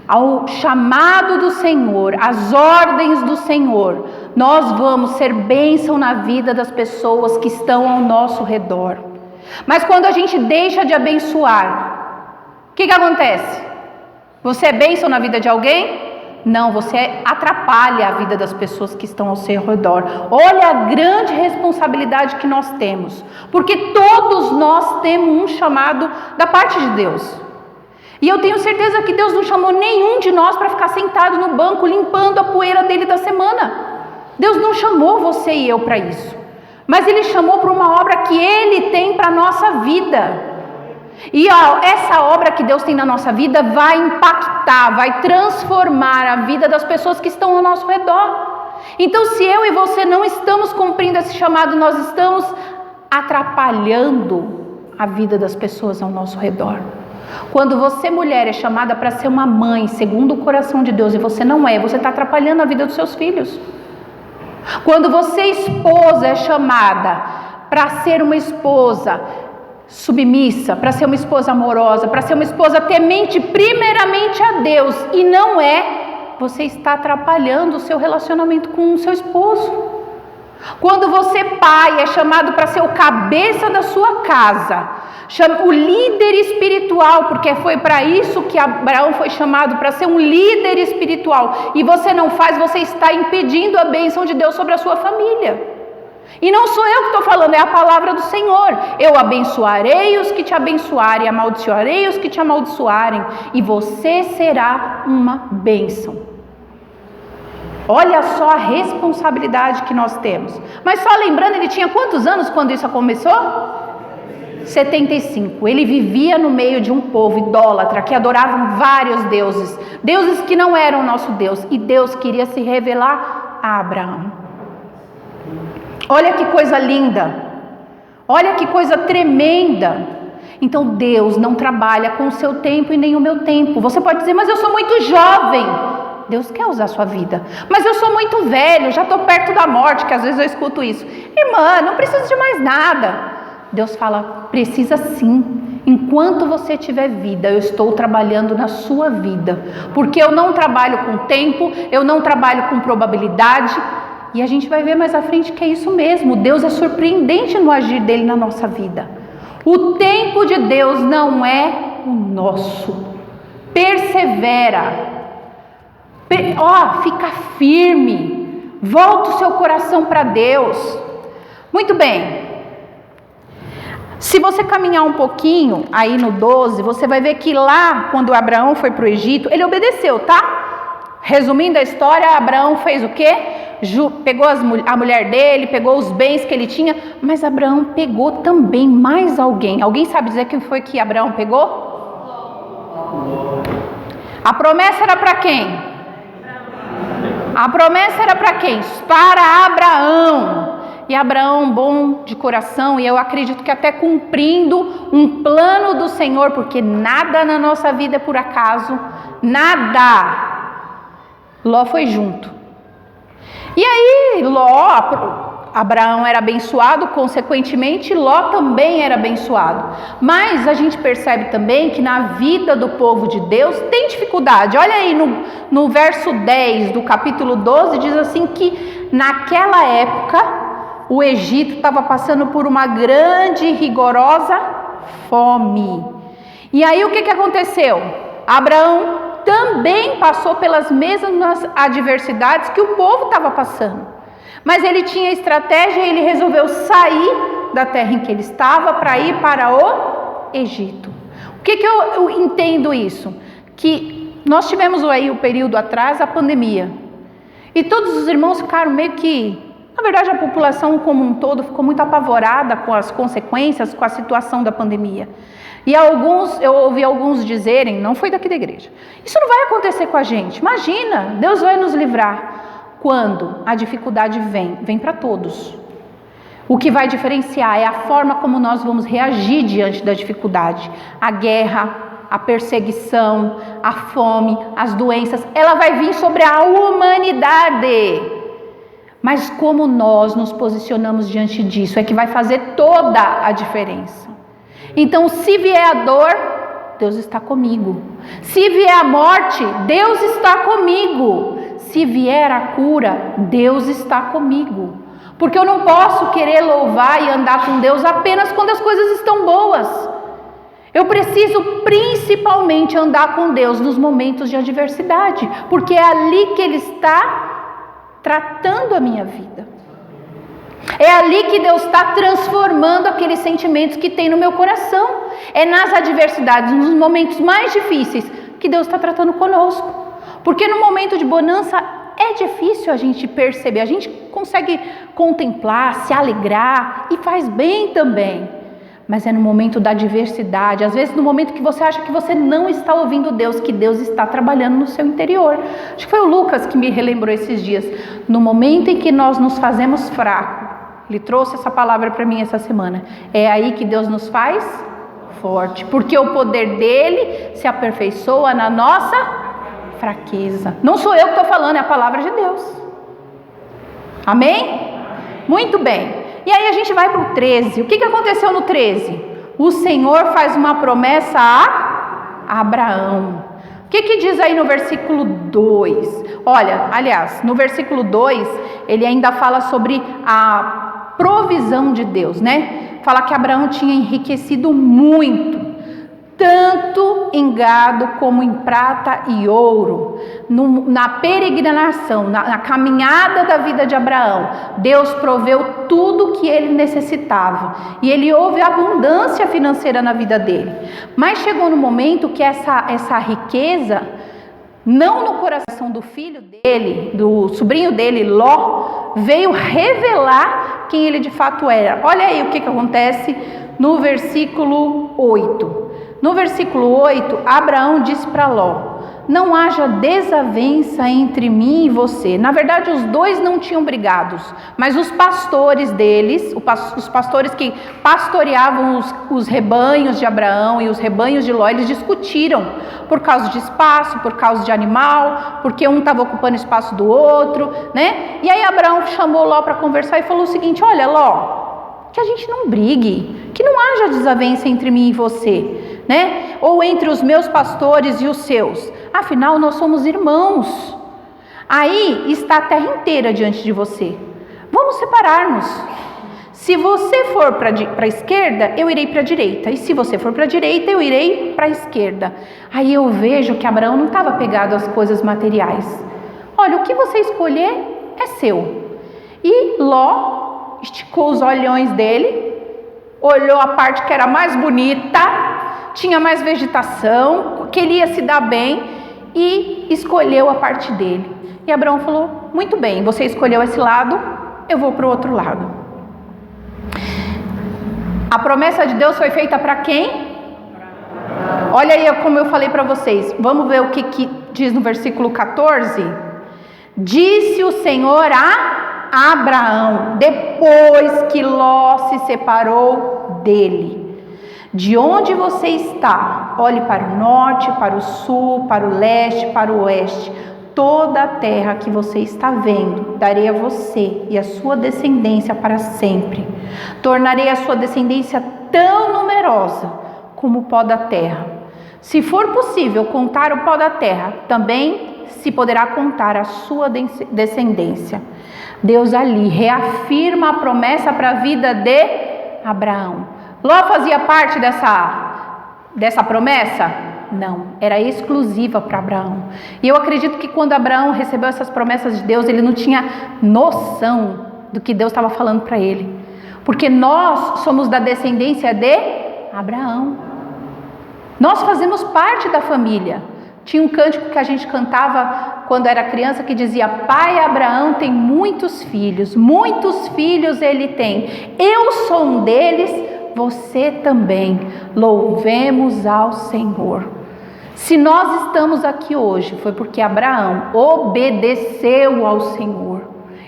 S3: ao chamado do Senhor, às ordens do Senhor, nós vamos ser bênção na vida das pessoas que estão ao nosso redor. Mas quando a gente deixa de abençoar, o que acontece? Você é bênção na vida de alguém? Não, você atrapalha a vida das pessoas que estão ao seu redor. Olha a grande responsabilidade que nós temos, porque todos nós temos um chamado da parte de Deus. E eu tenho certeza que Deus não chamou nenhum de nós para ficar sentado no banco limpando a poeira dele da semana. Deus não chamou você e eu para isso, mas Ele chamou para uma obra que Ele tem para a nossa vida. E essa obra que Deus tem na nossa vida vai impactar, vai transformar a vida das pessoas que estão ao nosso redor. Então, se eu e você não estamos cumprindo esse chamado, nós estamos atrapalhando a vida das pessoas ao nosso redor. Quando você, mulher, é chamada para ser uma mãe segundo o coração de Deus e você não é, você está atrapalhando a vida dos seus filhos. Quando você, esposa, é chamada para ser uma esposa submissa, para ser uma esposa amorosa, para ser uma esposa temente primeiramente a Deus e não é, você está atrapalhando o seu relacionamento com o seu esposo. Quando você, pai, é chamado para ser o cabeça da sua casa, o líder espiritual, porque foi para isso que Abraão foi chamado, para ser um líder espiritual, e você não faz, você está impedindo a bênção de Deus sobre a sua família. E não sou eu que estou falando, é a palavra do Senhor. Eu abençoarei os que te abençoarem, amaldiçoarei os que te amaldiçoarem, e você será uma bênção. Olha só a responsabilidade que nós temos. Mas só lembrando, ele tinha quantos anos quando isso começou? 75. Ele vivia no meio de um povo idólatra que adoravam vários deuses, deuses que não eram nosso Deus, e Deus queria se revelar a Abraão. Olha que coisa linda, olha que coisa tremenda. Então Deus não trabalha com o seu tempo e nem o meu tempo. Você pode dizer, mas eu sou muito jovem. Deus quer usar a sua vida. Mas eu sou muito velho, já estou perto da morte, que às vezes eu escuto isso. Irmã, não preciso de mais nada. Deus fala, precisa sim. Enquanto você tiver vida, eu estou trabalhando na sua vida. Porque eu não trabalho com tempo, eu não trabalho com probabilidade. E a gente vai ver mais à frente que é isso mesmo. Deus é surpreendente no agir dele na nossa vida. O tempo de Deus não é o nosso. Persevera. Fica firme. Volta o seu coração para Deus. Muito bem. Se você caminhar um pouquinho, aí no 12, você vai ver que lá, quando Abraão foi para o Egito, ele obedeceu, tá? Resumindo a história, Abraão fez o quê? Pegou a mulher dele, pegou os bens que ele tinha, mas Abraão pegou também mais alguém. Alguém sabe dizer quem foi que Abraão pegou? A promessa era para quem? A promessa era para quem? Para Abraão. E Abraão, bom de coração, e eu acredito que até cumprindo um plano do Senhor, porque nada na nossa vida é por acaso, nada. Ló foi junto. E aí Abraão era abençoado, consequentemente Ló também era abençoado. Mas a gente percebe também que na vida do povo de Deus tem dificuldade. Olha aí no verso 10 do capítulo 12, diz assim que naquela época o Egito estava passando por uma grande e rigorosa fome. E aí o que aconteceu? Abraão também passou pelas mesmas adversidades que o povo estava passando. Mas ele tinha estratégia e ele resolveu sair da terra em que ele estava para ir para o Egito. O que eu entendo isso? Que nós tivemos aí o período atrás, a pandemia. E todos os irmãos ficaram meio que... Na verdade, a população como um todo ficou muito apavorada com as consequências, com a situação da pandemia. E eu ouvi alguns dizerem, não foi daqui da igreja, isso não vai acontecer com a gente. Imagina, Deus vai nos livrar. Quando a dificuldade vem para todos. O que vai diferenciar é a forma como nós vamos reagir diante da dificuldade. A guerra, a perseguição, a fome, as doenças, ela vai vir sobre a humanidade. Mas como nós nos posicionamos diante disso é que vai fazer toda a diferença. Então, se vier a dor, Deus está comigo. Se vier a morte, Deus está comigo. Se vier a cura, Deus está comigo. Porque eu não posso querer louvar e andar com Deus apenas quando as coisas estão boas. Eu preciso principalmente andar com Deus nos momentos de adversidade, porque é ali que Ele está tratando a minha vida. É ali que Deus está transformando aqueles sentimentos que tem no meu coração. É nas adversidades, nos momentos mais difíceis, que Deus está tratando conosco. Porque no momento de bonança é difícil a gente perceber, a gente consegue contemplar, se alegrar e faz bem também. Mas é no momento da adversidade, às vezes no momento que você acha que você não está ouvindo Deus, que Deus está trabalhando no seu interior. Acho que foi o Lucas que me relembrou esses dias. No momento em que nós nos fazemos fracos, ele trouxe essa palavra para mim essa semana. É aí que Deus nos faz forte, porque o poder dele se aperfeiçoa na nossa fraqueza. Não sou eu que estou falando, é a palavra de Deus. Amém? Muito bem. E aí a gente vai para o 13. O que aconteceu no 13? O Senhor faz uma promessa a Abraão. O que diz aí no versículo 2? Olha, aliás, no versículo 2, ele ainda fala sobre a provisão de Deus, né? Fala que Abraão tinha enriquecido muito, tanto em gado como em prata e ouro. Na peregrinação, na caminhada da vida de Abraão, Deus proveu tudo o que ele necessitava, e ele houve abundância financeira na vida dele. Mas chegou no momento que essa riqueza, não no coração do filho dele, do sobrinho dele, Ló, veio revelar quem ele de fato era. Olha aí o que acontece no versículo 8. No versículo 8, Abraão disse para Ló: não haja desavença entre mim e você. Na verdade, os dois não tinham brigados, mas os pastores deles, os pastores que pastoreavam os rebanhos de Abraão e os rebanhos de Ló, eles discutiram por causa de espaço, por causa de animal, porque um estava ocupando espaço do outro, né? E aí Abraão chamou Ló para conversar e falou o seguinte: olha, Ló, que a gente não brigue, que não haja desavença entre mim e você, né? Ou entre os meus pastores e os seus. Afinal, nós somos irmãos. Aí está a terra inteira diante de você. Vamos separar-nos. Se você for para a esquerda, eu irei para a direita. E se você for para a direita, eu irei para a esquerda. Aí eu vejo que Abraão não estava pegado às coisas materiais. Olha, o que você escolher é seu. E Ló esticou os olhões dele, olhou a parte que era mais bonita, tinha mais vegetação, queria se dar bem e escolheu a parte dele. E Abraão falou: muito bem, você escolheu esse lado, eu vou para o outro lado. A promessa de Deus foi feita para quem? Olha aí como eu falei para vocês. Vamos ver o que diz no versículo 14. Disse o Senhor a Abraão, depois que Ló se separou dele: de onde você está, olhe para o norte, para o sul, para o leste, para o oeste. Toda a terra que você está vendo, darei a você e a sua descendência para sempre. Tornarei a sua descendência tão numerosa como o pó da terra. Se for possível contar o pó da terra, também se poderá contar a sua descendência. Deus ali reafirma a promessa para a vida de Abraão. Ló fazia parte dessa promessa? Não, era exclusiva para Abraão. E eu acredito que quando Abraão recebeu essas promessas de Deus, ele não tinha noção do que Deus estava falando para ele. Porque nós somos da descendência de Abraão. Nós fazemos parte da família. Tinha um cântico que a gente cantava quando era criança que dizia: Pai Abraão tem muitos filhos ele tem. Eu sou um deles, você também. Louvemos ao Senhor. Se nós estamos aqui hoje, foi porque Abraão obedeceu ao Senhor.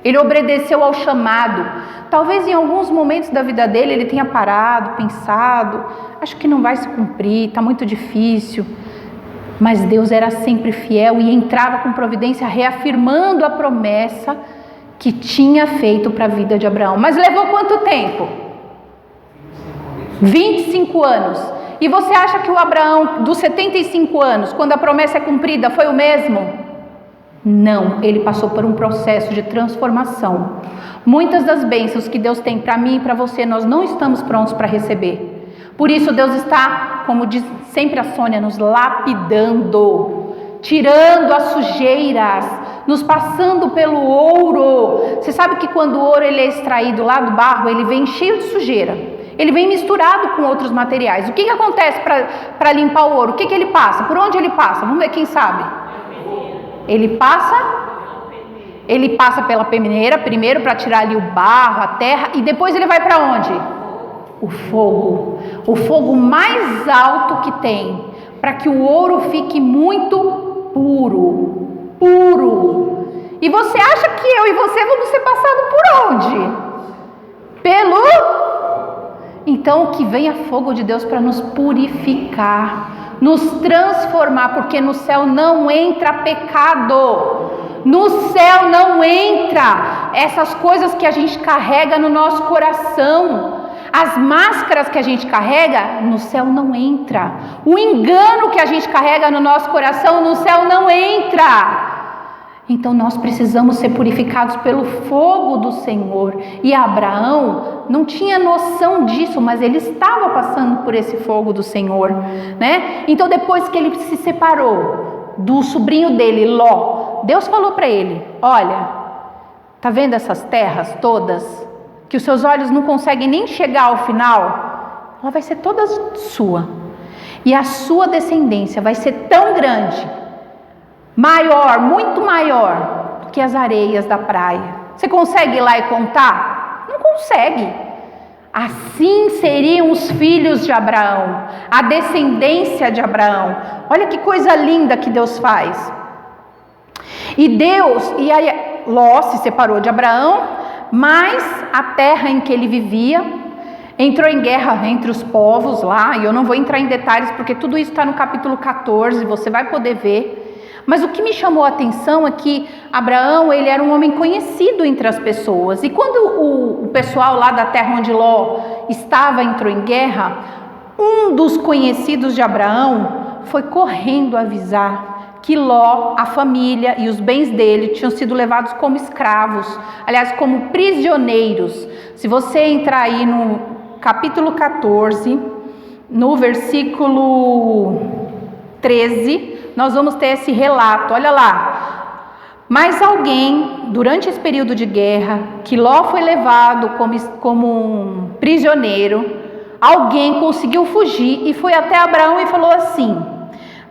S3: Ele obedeceu ao chamado. Talvez em alguns momentos da vida dele ele tenha parado, pensado: acho que não vai se cumprir, está muito difícil. Mas Deus era sempre fiel e entrava com providência, reafirmando a promessa que tinha feito para a vida de Abraão. Mas levou quanto tempo? 25 anos. E você acha que o Abraão dos 75 anos, quando a promessa é cumprida, foi o mesmo? Não, ele passou por um processo de transformação. Muitas das bênçãos que Deus tem para mim e para você, nós não estamos prontos para receber. Por isso Deus está, como diz sempre a Sônia, nos lapidando, tirando as sujeiras, nos passando pelo ouro. Você sabe que quando o ouro ele é extraído lá do barro, ele vem cheio de sujeira. Ele vem misturado com outros materiais. O que acontece para limpar o ouro? O que ele passa? Por onde ele passa? Vamos ver quem sabe. Ele passa pela peneira primeiro para tirar ali o barro, a terra, e depois ele vai para onde? O fogo mais alto que tem, para que o ouro fique muito puro. E você acha que eu e você vamos ser passados por onde? Então que venha fogo de Deus para nos purificar, nos transformar, porque no céu não entra pecado. No céu não entra essas coisas que a gente carrega no nosso coração. As máscaras que a gente carrega, no céu não entra. O engano que a gente carrega no nosso coração, no céu não entra. Então nós precisamos ser purificados pelo fogo do Senhor. E Abraão não tinha noção disso, mas ele estava passando por esse fogo do Senhor, né? Então depois que ele se separou do sobrinho dele, Ló, Deus falou para ele: olha, tá vendo essas terras todas? Que os seus olhos não conseguem nem chegar ao final? Ela vai ser toda sua. E a sua descendência vai ser tão grande, maior, muito maior do que as areias da praia. Você consegue ir lá e contar? Não consegue. Assim seriam os filhos de Abraão, a descendência de Abraão. Olha que coisa linda que Deus faz. E aí Ló se separou de Abraão, mas a terra em que ele vivia entrou em guerra entre os povos lá, e eu não vou entrar em detalhes porque tudo isso está no capítulo 14, você vai poder ver. Mas o que me chamou a atenção é que Abraão, ele era um homem conhecido entre as pessoas, e quando o pessoal lá da terra onde Ló estava entrou em guerra, um dos conhecidos de Abraão foi correndo avisar que Ló, a família e os bens dele tinham sido levados como escravos, aliás, como prisioneiros. Se você entrar aí no capítulo 14, no versículo 13, nós vamos ter esse relato, olha lá. Mas alguém, durante esse período de guerra, que Ló foi levado como um prisioneiro, alguém conseguiu fugir e foi até Abraão e falou assim: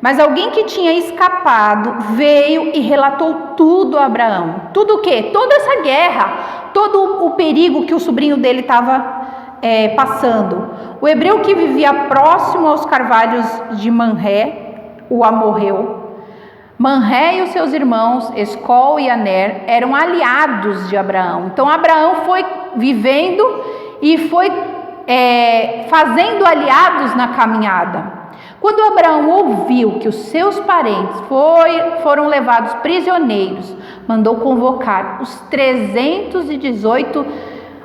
S3: mas alguém que tinha escapado veio e relatou tudo a Abraão. Tudo o quê? Toda essa guerra, todo o perigo que o sobrinho dele estava passando. O hebreu que vivia próximo aos carvalhos de Manré, o amorreu. Manré e os seus irmãos, Escol e Aner, eram aliados de Abraão. Então Abraão foi vivendo e foi fazendo aliados na caminhada. Quando Abraão ouviu que os seus parentes foram levados prisioneiros, mandou convocar os 318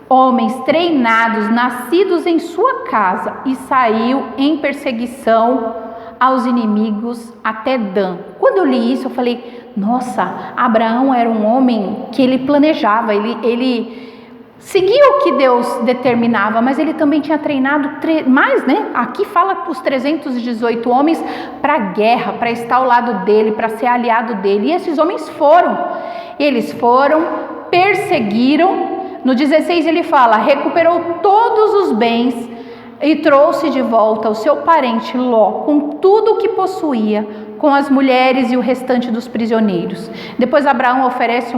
S3: homens treinados, nascidos em sua casa, e saiu em perseguição aos inimigos até Dan. Quando eu li isso, eu falei: nossa, Abraão era um homem que ele planejava, ele seguia o que Deus determinava, mas ele também tinha treinado mais, né? Aqui fala os 318 homens para a guerra, para estar ao lado dele, para ser aliado dele. E esses homens eles foram, perseguiram. No 16 ele fala: recuperou todos os bens e trouxe de volta o seu parente Ló, com tudo o que possuía, com as mulheres e o restante dos prisioneiros. Depois Abraão oferece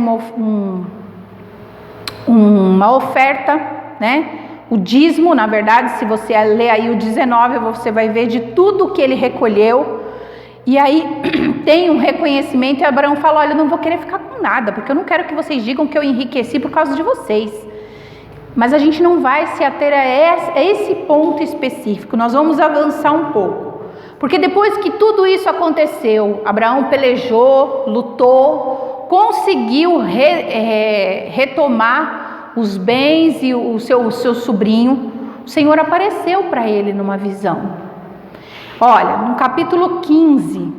S3: uma oferta, né? O dízimo, na verdade, se você ler aí o 19, você vai ver de tudo que ele recolheu. E aí tem um reconhecimento, e Abraão fala: olha, eu não vou querer ficar com nada, porque eu não quero que vocês digam que eu enriqueci por causa de vocês. Mas a gente não vai se ater a esse ponto específico, nós vamos avançar um pouco. Porque depois que tudo isso aconteceu, Abraão pelejou, lutou, conseguiu retomar os bens e o seu sobrinho. O Senhor apareceu para ele numa visão. Olha, no capítulo 15,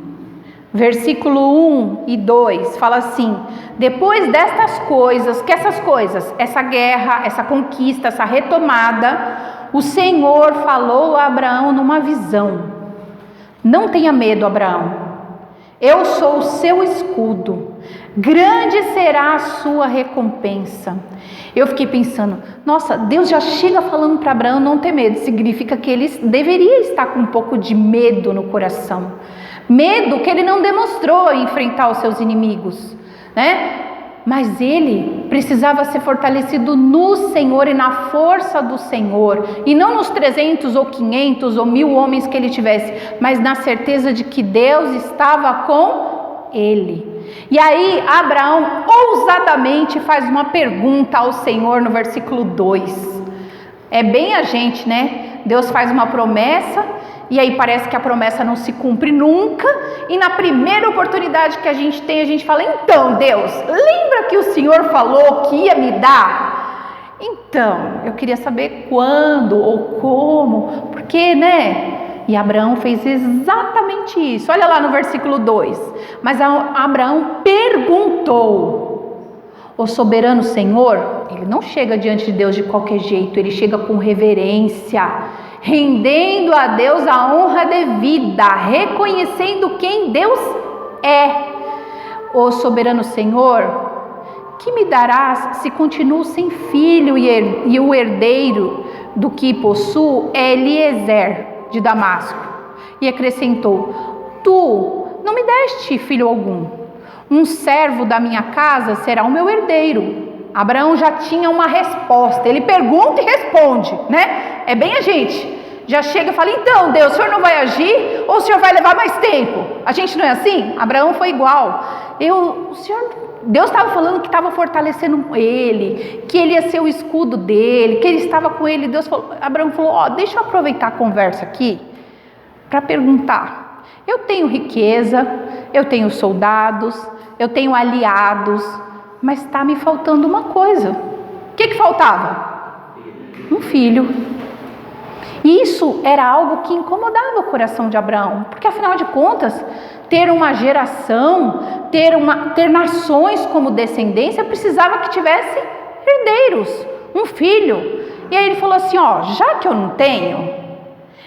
S3: versículo 1 e 2, fala assim: depois destas coisas, essa guerra, essa conquista, essa retomada, o Senhor falou a Abraão numa visão: não tenha medo, Abraão, eu sou o seu escudo, grande será a sua recompensa. Eu fiquei pensando, nossa, Deus já chega falando para Abraão não ter medo, significa que ele deveria estar com um pouco de medo no coração, medo que ele não demonstrou em enfrentar os seus inimigos, né? Mas ele precisava ser fortalecido no Senhor e na força do Senhor, e não nos 300 ou 500 ou 1000 homens que ele tivesse, mas na certeza de que Deus estava com ele. E aí Abraão ousadamente faz uma pergunta ao Senhor no versículo 2. É bem a gente, né? Deus faz uma promessa e aí parece que a promessa não se cumpre nunca, e na primeira oportunidade que a gente tem, a gente fala: então Deus, lembra que o Senhor falou que ia me dar? Então, eu queria saber quando ou como, porque, né? E Abraão fez exatamente isso. Olha lá no versículo 2. Mas Abraão perguntou. O soberano Senhor, ele não chega diante de Deus de qualquer jeito, ele chega com reverência, rendendo a Deus a honra devida, reconhecendo quem Deus é. O soberano Senhor, que me darás se continuo sem filho, e o herdeiro do que possuo é Eliezer de Damasco? E acrescentou: tu não me deste filho algum, um servo da minha casa será o meu herdeiro. Abraão já tinha uma resposta, ele pergunta e responde, né? É bem a gente, já chega e fala: então Deus, o Senhor não vai agir ou o Senhor vai levar mais tempo? A gente não é assim? Abraão foi igual. Deus estava falando que estava fortalecendo ele, que ele ia ser o escudo dele, que ele estava com ele. Abraão falou: deixa eu aproveitar a conversa aqui para perguntar. Eu tenho riqueza, eu tenho soldados, eu tenho aliados, mas está me faltando uma coisa. O que faltava? Um filho. E isso era algo que incomodava o coração de Abraão, porque afinal de contas, ter uma geração, ter nações como descendência, precisava que tivesse herdeiros, um filho. E aí ele falou assim: já que eu não tenho,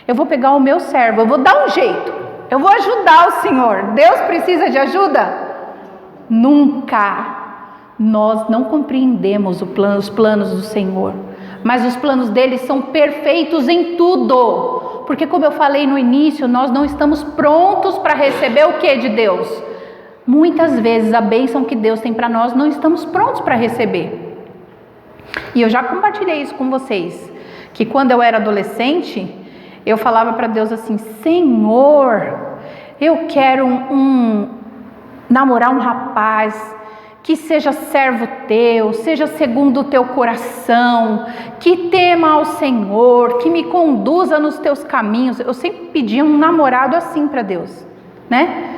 S3: eu vou pegar o meu servo, eu vou dar um jeito, eu vou ajudar o Senhor. Deus precisa de ajuda? Nunca. Nós não compreendemos os planos do Senhor, mas os planos dele são perfeitos em tudo, porque, como eu falei no início, nós não estamos prontos para receber o que de Deus? Muitas vezes a bênção que Deus tem para nós não estamos prontos para receber. E eu já compartilhei isso com vocês, que quando eu era adolescente, eu falava para Deus assim: Senhor, eu quero namorar um rapaz que seja servo teu, seja segundo o teu coração, que tema ao Senhor, que me conduza nos teus caminhos. Eu sempre pedia um namorado assim para Deus, né?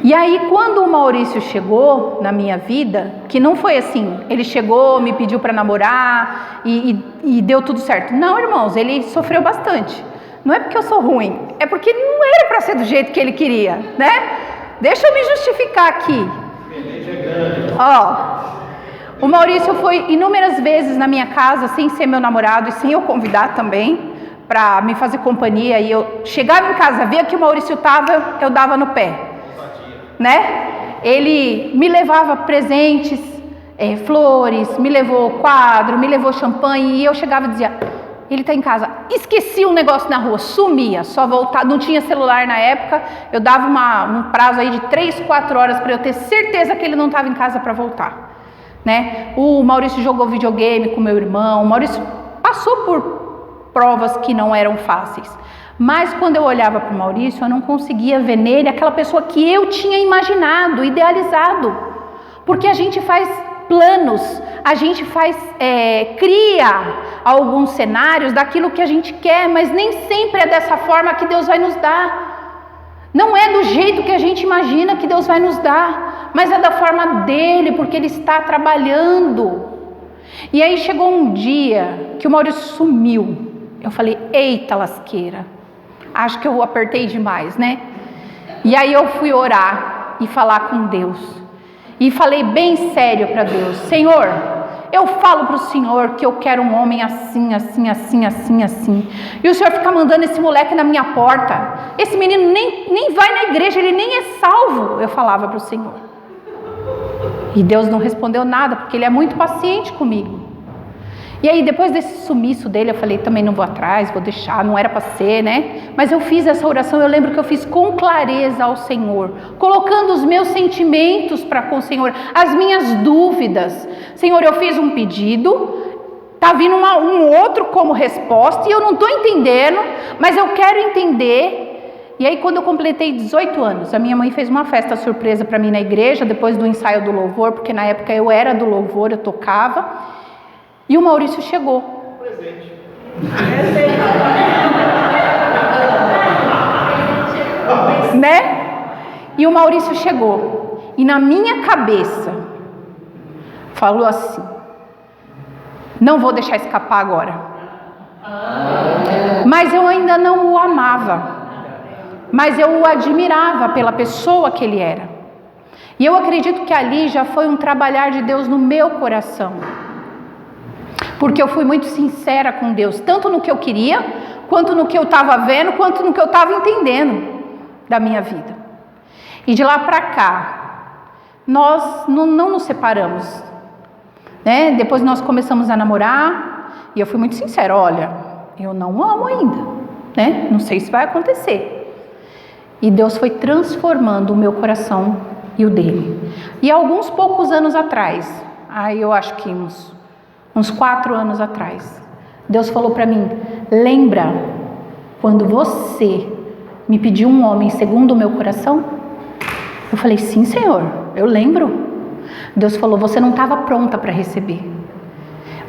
S3: E aí, quando o Maurício chegou na minha vida, que não foi assim, ele chegou, me pediu para namorar e deu tudo certo. Não, irmãos, ele sofreu bastante. Não é porque eu sou ruim, é porque não era para ser do jeito que ele queria, né? Deixa eu me justificar aqui. O Maurício foi inúmeras vezes na minha casa sem ser meu namorado e sem eu convidar também para me fazer companhia, e eu chegava em casa, via que o Maurício estava, eu dava no pé, né? Ele me levava presentes, flores, me levou quadro, me levou champanhe, e eu chegava e dizia: ele está em casa. Esqueci um negócio na rua, sumia, só voltar. Não tinha celular na época, eu dava um prazo aí de 3, 4 horas para eu ter certeza que ele não estava em casa para voltar, né? O Maurício jogou videogame com meu irmão, o Maurício passou por provas que não eram fáceis, mas quando eu olhava para o Maurício, eu não conseguia ver nele aquela pessoa que eu tinha imaginado, idealizado, porque a gente faz planos, a gente cria alguns cenários daquilo que a gente quer, mas nem sempre é dessa forma que Deus vai nos dar. Não é do jeito que a gente imagina que Deus vai nos dar, mas é da forma dele, porque ele está trabalhando. E aí chegou um dia que o Maurício sumiu. Eu falei: eita lasqueira, acho que eu apertei demais, né? E aí eu fui orar e falar com Deus. E falei bem sério para Deus: Senhor, eu falo para o Senhor que eu quero um homem assim, assim, assim, assim, assim. E o Senhor fica mandando esse moleque na minha porta. Esse menino nem vai na igreja, ele nem é salvo. Eu falava para o Senhor. E Deus não respondeu nada, porque Ele é muito paciente comigo. E aí, depois desse sumiço dele, eu falei, também não vou atrás, vou deixar, não era para ser, né? Mas eu fiz essa oração, eu lembro que eu fiz com clareza ao Senhor, colocando os meus sentimentos com o Senhor, as minhas dúvidas. Senhor, eu fiz um pedido, está vindo um outro como resposta, e eu não estou entendendo, mas eu quero entender. E aí, quando eu completei 18 anos, a minha mãe fez uma festa surpresa para mim na igreja, depois do ensaio do louvor, porque na época eu era do louvor, eu tocava. E o Maurício chegou.
S1: Presente.
S3: Né? E o Maurício chegou. E na minha cabeça, falou assim: não vou deixar escapar agora. Mas eu ainda não o amava. Mas eu o admirava pela pessoa que ele era. E eu acredito que ali já foi um trabalhar de Deus no meu coração. Porque eu fui muito sincera com Deus, tanto no que eu queria, quanto no que eu estava vendo, quanto no que eu estava entendendo da minha vida. E de lá para cá, nós não nos separamos, né? Depois nós começamos a namorar, e eu fui muito sincera, olha, eu não amo ainda, né? Não sei se vai acontecer. E Deus foi transformando o meu coração e o dele. E alguns poucos anos atrás, aí eu acho que uns 4 anos atrás, Deus falou para mim: lembra quando você me pediu um homem segundo o meu coração? Eu falei: sim, Senhor, eu lembro. Deus falou: você não estava pronta para receber.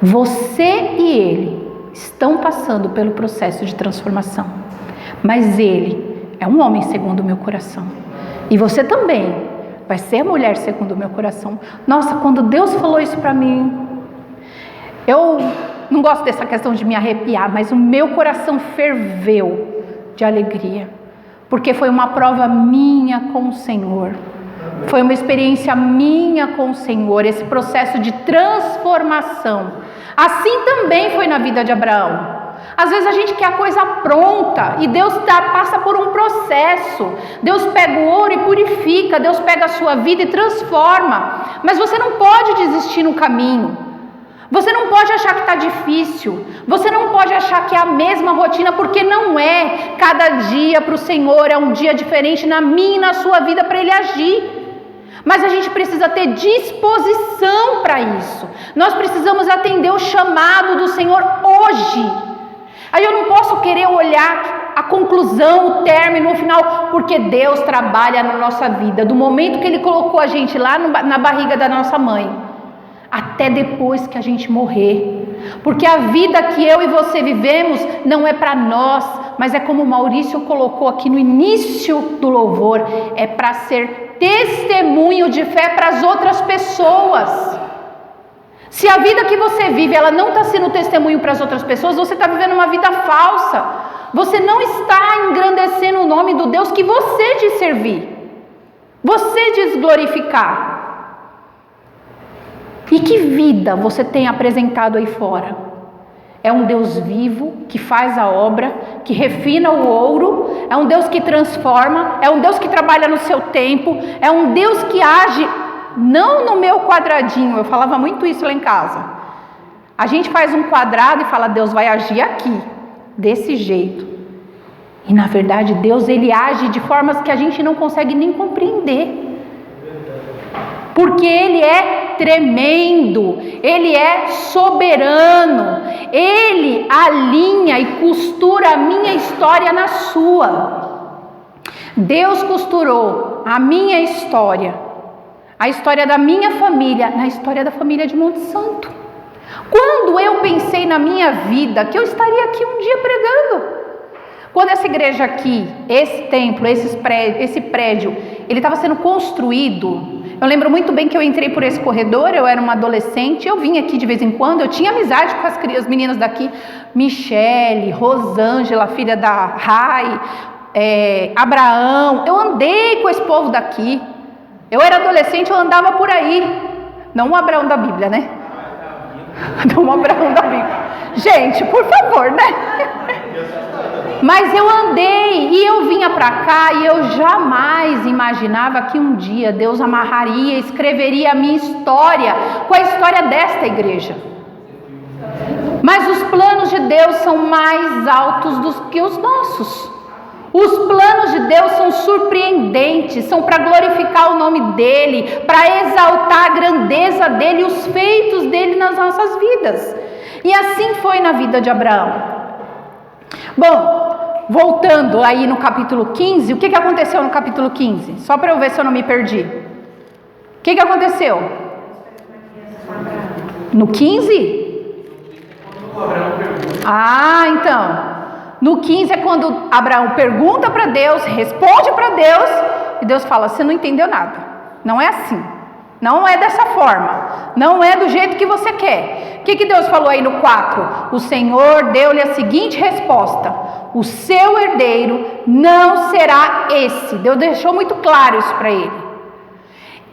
S3: Você e ele estão passando pelo processo de transformação, mas ele é um homem segundo o meu coração, e você também vai ser mulher segundo o meu coração. Nossa, quando Deus falou isso para mim, eu não gosto dessa questão de me arrepiar, mas o meu coração ferveu de alegria, porque foi uma prova minha com o Senhor, foi uma experiência minha com o Senhor, esse processo de transformação. Assim também foi na vida de Abraão. Às vezes a gente quer a coisa pronta e Deus passa por um processo. Deus pega o ouro e purifica, Deus pega a sua vida e transforma, mas você não pode desistir no caminho. Você não pode achar que está difícil, você não pode achar que é a mesma rotina, porque não é. Cada dia para o Senhor é um dia diferente na minha e na sua vida para Ele agir. Mas a gente precisa ter disposição para isso. Nós precisamos atender o chamado do Senhor hoje. Aí eu não posso querer olhar a conclusão, o término, o final, porque Deus trabalha na nossa vida, do momento que Ele colocou a gente lá na barriga da nossa mãe, até depois que a gente morrer, porque a vida que eu e você vivemos não é para nós, mas é como o Maurício colocou aqui no início do louvor, é para ser testemunho de fé para as outras pessoas. Se a vida que você vive, ela não está sendo testemunho para as outras pessoas, você está vivendo uma vida falsa, você não está engrandecendo o nome do Deus que você diz servir, você diz glorificar. E que vida você tem apresentado aí fora? É um Deus vivo, que faz a obra, que refina o ouro, é um Deus que transforma, é um Deus que trabalha no seu tempo, é um Deus que age não no meu quadradinho. Eu falava muito isso lá em casa. A gente faz um quadrado e fala: Deus vai agir aqui, desse jeito. E na verdade Deus, Ele age de formas que a gente não consegue nem compreender. Porque Ele é tremendo, Ele é soberano, Ele alinha e costura a minha história na sua. Deus costurou a minha história, a história da minha família, na história da família de Monte Santo. Quando eu pensei na minha vida, que eu estaria aqui um dia pregando, quando essa igreja aqui, esse templo, esse prédio, ele estava sendo construído. Eu lembro muito bem que eu entrei por esse corredor, eu era uma adolescente, eu vinha aqui de vez em quando, eu tinha amizade com as meninas daqui, Michele, Rosângela, filha da Rai, Abraão, eu andei com esse povo daqui, eu era adolescente, eu andava por aí, não o Abraão da Bíblia, né? Dom Abraão da Bíblia. Gente, por favor, né? Mas eu andei e eu vinha para cá e eu jamais imaginava que um dia Deus amarraria, escreveria a minha história com a história desta igreja. Mas os planos de Deus são mais altos do que os nossos. Os planos de Deus são surpreendentes, são para glorificar o nome dEle, para exaltar a grandeza dEle, os feitos dEle nas nossas vidas. E assim foi na vida de Abraão. Bom, voltando aí no capítulo 15, o que aconteceu no capítulo 15? Só para eu ver se eu não me perdi. O que aconteceu? No 15? Então, no 15 é quando Abraão pergunta para Deus, responde para Deus, e Deus fala, você não entendeu nada, não é assim, não é dessa forma, não é do jeito que você quer. O que Deus falou aí no 4? O Senhor deu-lhe a seguinte resposta, o seu herdeiro não será esse. Deus deixou muito claro isso para ele.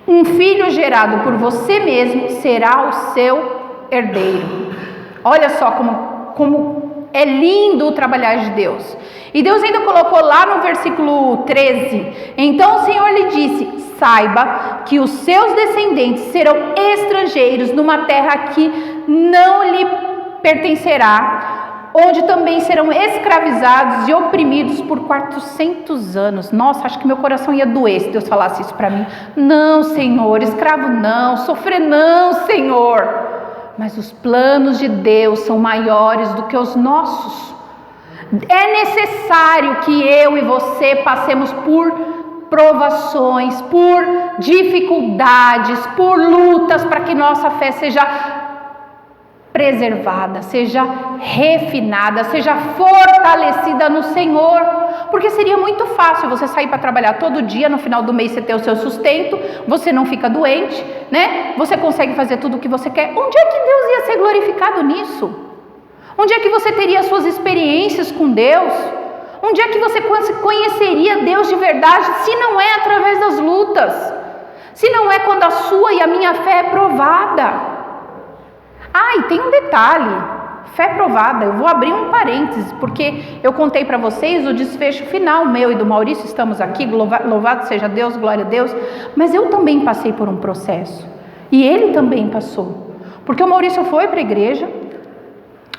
S3: Um filho gerado por você mesmo será o seu herdeiro. Olha só como é lindo o trabalhar de Deus. E Deus ainda colocou lá no versículo 13, então o Senhor lhe disse, saiba que os seus descendentes serão estrangeiros numa terra que não lhe pertencerá, onde também serão escravizados e oprimidos por 400 anos. Nossa, acho que meu coração ia doer se Deus falasse isso para mim. Não, Senhor, escravo não, sofrer não, Senhor. Mas os planos de Deus são maiores do que os nossos. É necessário que eu e você passemos por provações, por dificuldades, por lutas, para que nossa fé seja preservada, seja refinada, seja fortalecida no Senhor. Porque seria muito fácil você sair para trabalhar todo dia, no final do mês você ter o seu sustento, você não fica doente, né? Você consegue fazer tudo o que você quer. Onde é que Deus ia ser glorificado nisso? Onde é que você teria as suas experiências com Deus? Onde é que você conheceria Deus de verdade, se não é através das lutas? Se não é quando a sua e a minha fé é provada? E tem um detalhe, fé provada, eu vou abrir um parênteses, porque eu contei para vocês o desfecho final, meu e do Maurício, estamos aqui, louvado seja Deus, glória a Deus, mas eu também passei por um processo, e ele também passou, porque o Maurício foi para a igreja,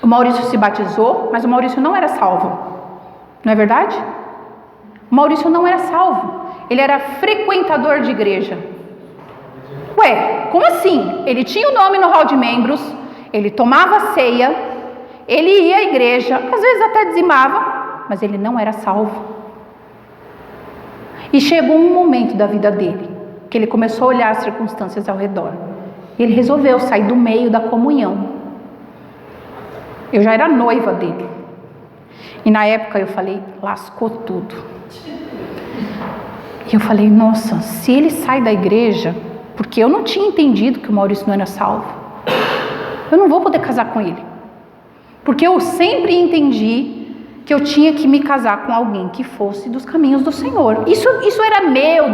S3: o Maurício se batizou, mas o Maurício não era salvo, não é verdade? O Maurício não era salvo, ele era frequentador de igreja. Ué, como assim? Ele tinha o nome no hall de membros, ele tomava ceia, ele ia à igreja, às vezes até dizimava, mas ele não era salvo. E chegou um momento da vida dele, que ele começou a olhar as circunstâncias ao redor. E ele resolveu sair do meio da comunhão. Eu já era noiva dele. E na época eu falei, lascou tudo. E eu falei, nossa, se ele sai da igreja, porque eu não tinha entendido que o Maurício não era salvo, eu não vou poder casar com ele, porque eu sempre entendi que eu tinha que me casar com alguém que fosse dos caminhos do Senhor. Isso era meu,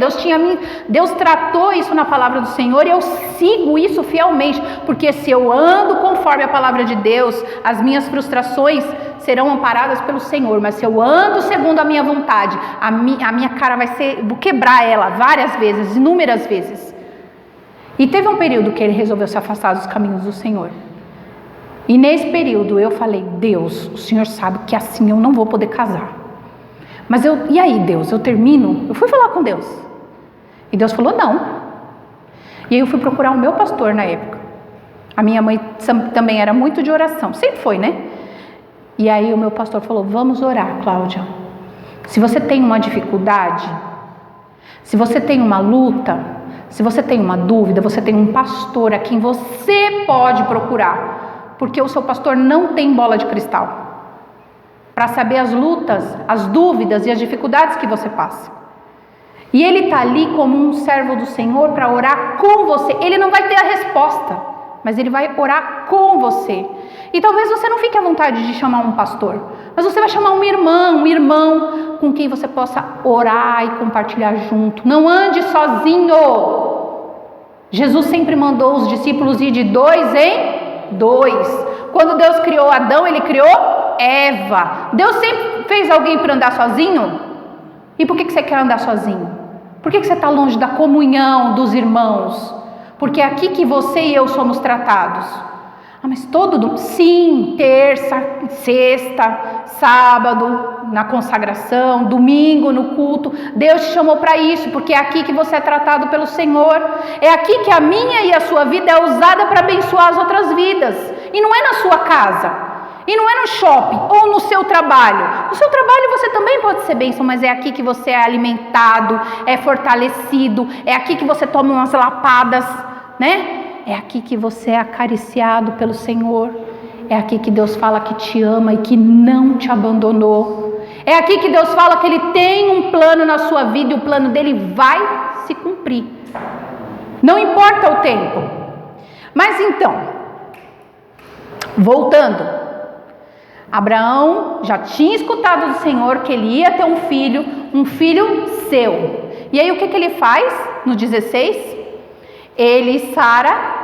S3: Deus tratou isso na palavra do Senhor, e eu sigo isso fielmente, porque se eu ando conforme a palavra de Deus, as minhas frustrações serão amparadas pelo Senhor, mas se eu ando segundo a minha vontade, a minha cara vou quebrar ela várias vezes, inúmeras vezes. E teve um período que ele resolveu se afastar dos caminhos do Senhor. E nesse período eu falei, Deus, o Senhor sabe que assim eu não vou poder casar. Mas e aí Deus, eu termino? Eu fui falar com Deus. E Deus falou, não. E aí eu fui procurar o meu pastor na época. A minha mãe também era muito de oração, sempre foi, né? E aí o meu pastor falou, vamos orar, Cláudia. Se você tem uma dificuldade, se você tem uma luta, se você tem uma dúvida, você tem um pastor a quem você pode procurar, porque o seu pastor não tem bola de cristal para saber as lutas, as dúvidas e as dificuldades que você passa. E ele está ali como um servo do Senhor para orar com você. Ele não vai ter a resposta, mas ele vai orar com você. E talvez você não fique à vontade de chamar um pastor, mas você vai chamar um irmão com quem você possa orar e compartilhar junto. Não ande sozinho. Jesus sempre mandou os discípulos ir de 2 em 2. Quando Deus criou Adão, Ele criou Eva. Deus sempre fez alguém para andar sozinho? E por que você quer andar sozinho? Por que você está longe da comunhão dos irmãos? Porque é aqui que você e eu somos tratados. Mas sim, terça, sexta, sábado, na consagração, domingo no culto, Deus te chamou para isso, porque é aqui que você é tratado pelo Senhor, é aqui que a minha e a sua vida é usada para abençoar as outras vidas, e não é na sua casa, e não é no shopping, ou no seu trabalho. No seu trabalho você também pode ser bênção, mas é aqui que você é alimentado, é fortalecido, é aqui que você toma umas lapadas, né? É aqui que você é acariciado pelo Senhor. É aqui que Deus fala que te ama e que não te abandonou. É aqui que Deus fala que Ele tem um plano na sua vida e o plano dele vai se cumprir. Não importa o tempo. Mas então, voltando. Abraão já tinha escutado do Senhor que ele ia ter um filho seu. E aí o que ele faz no 16? Ele e Sara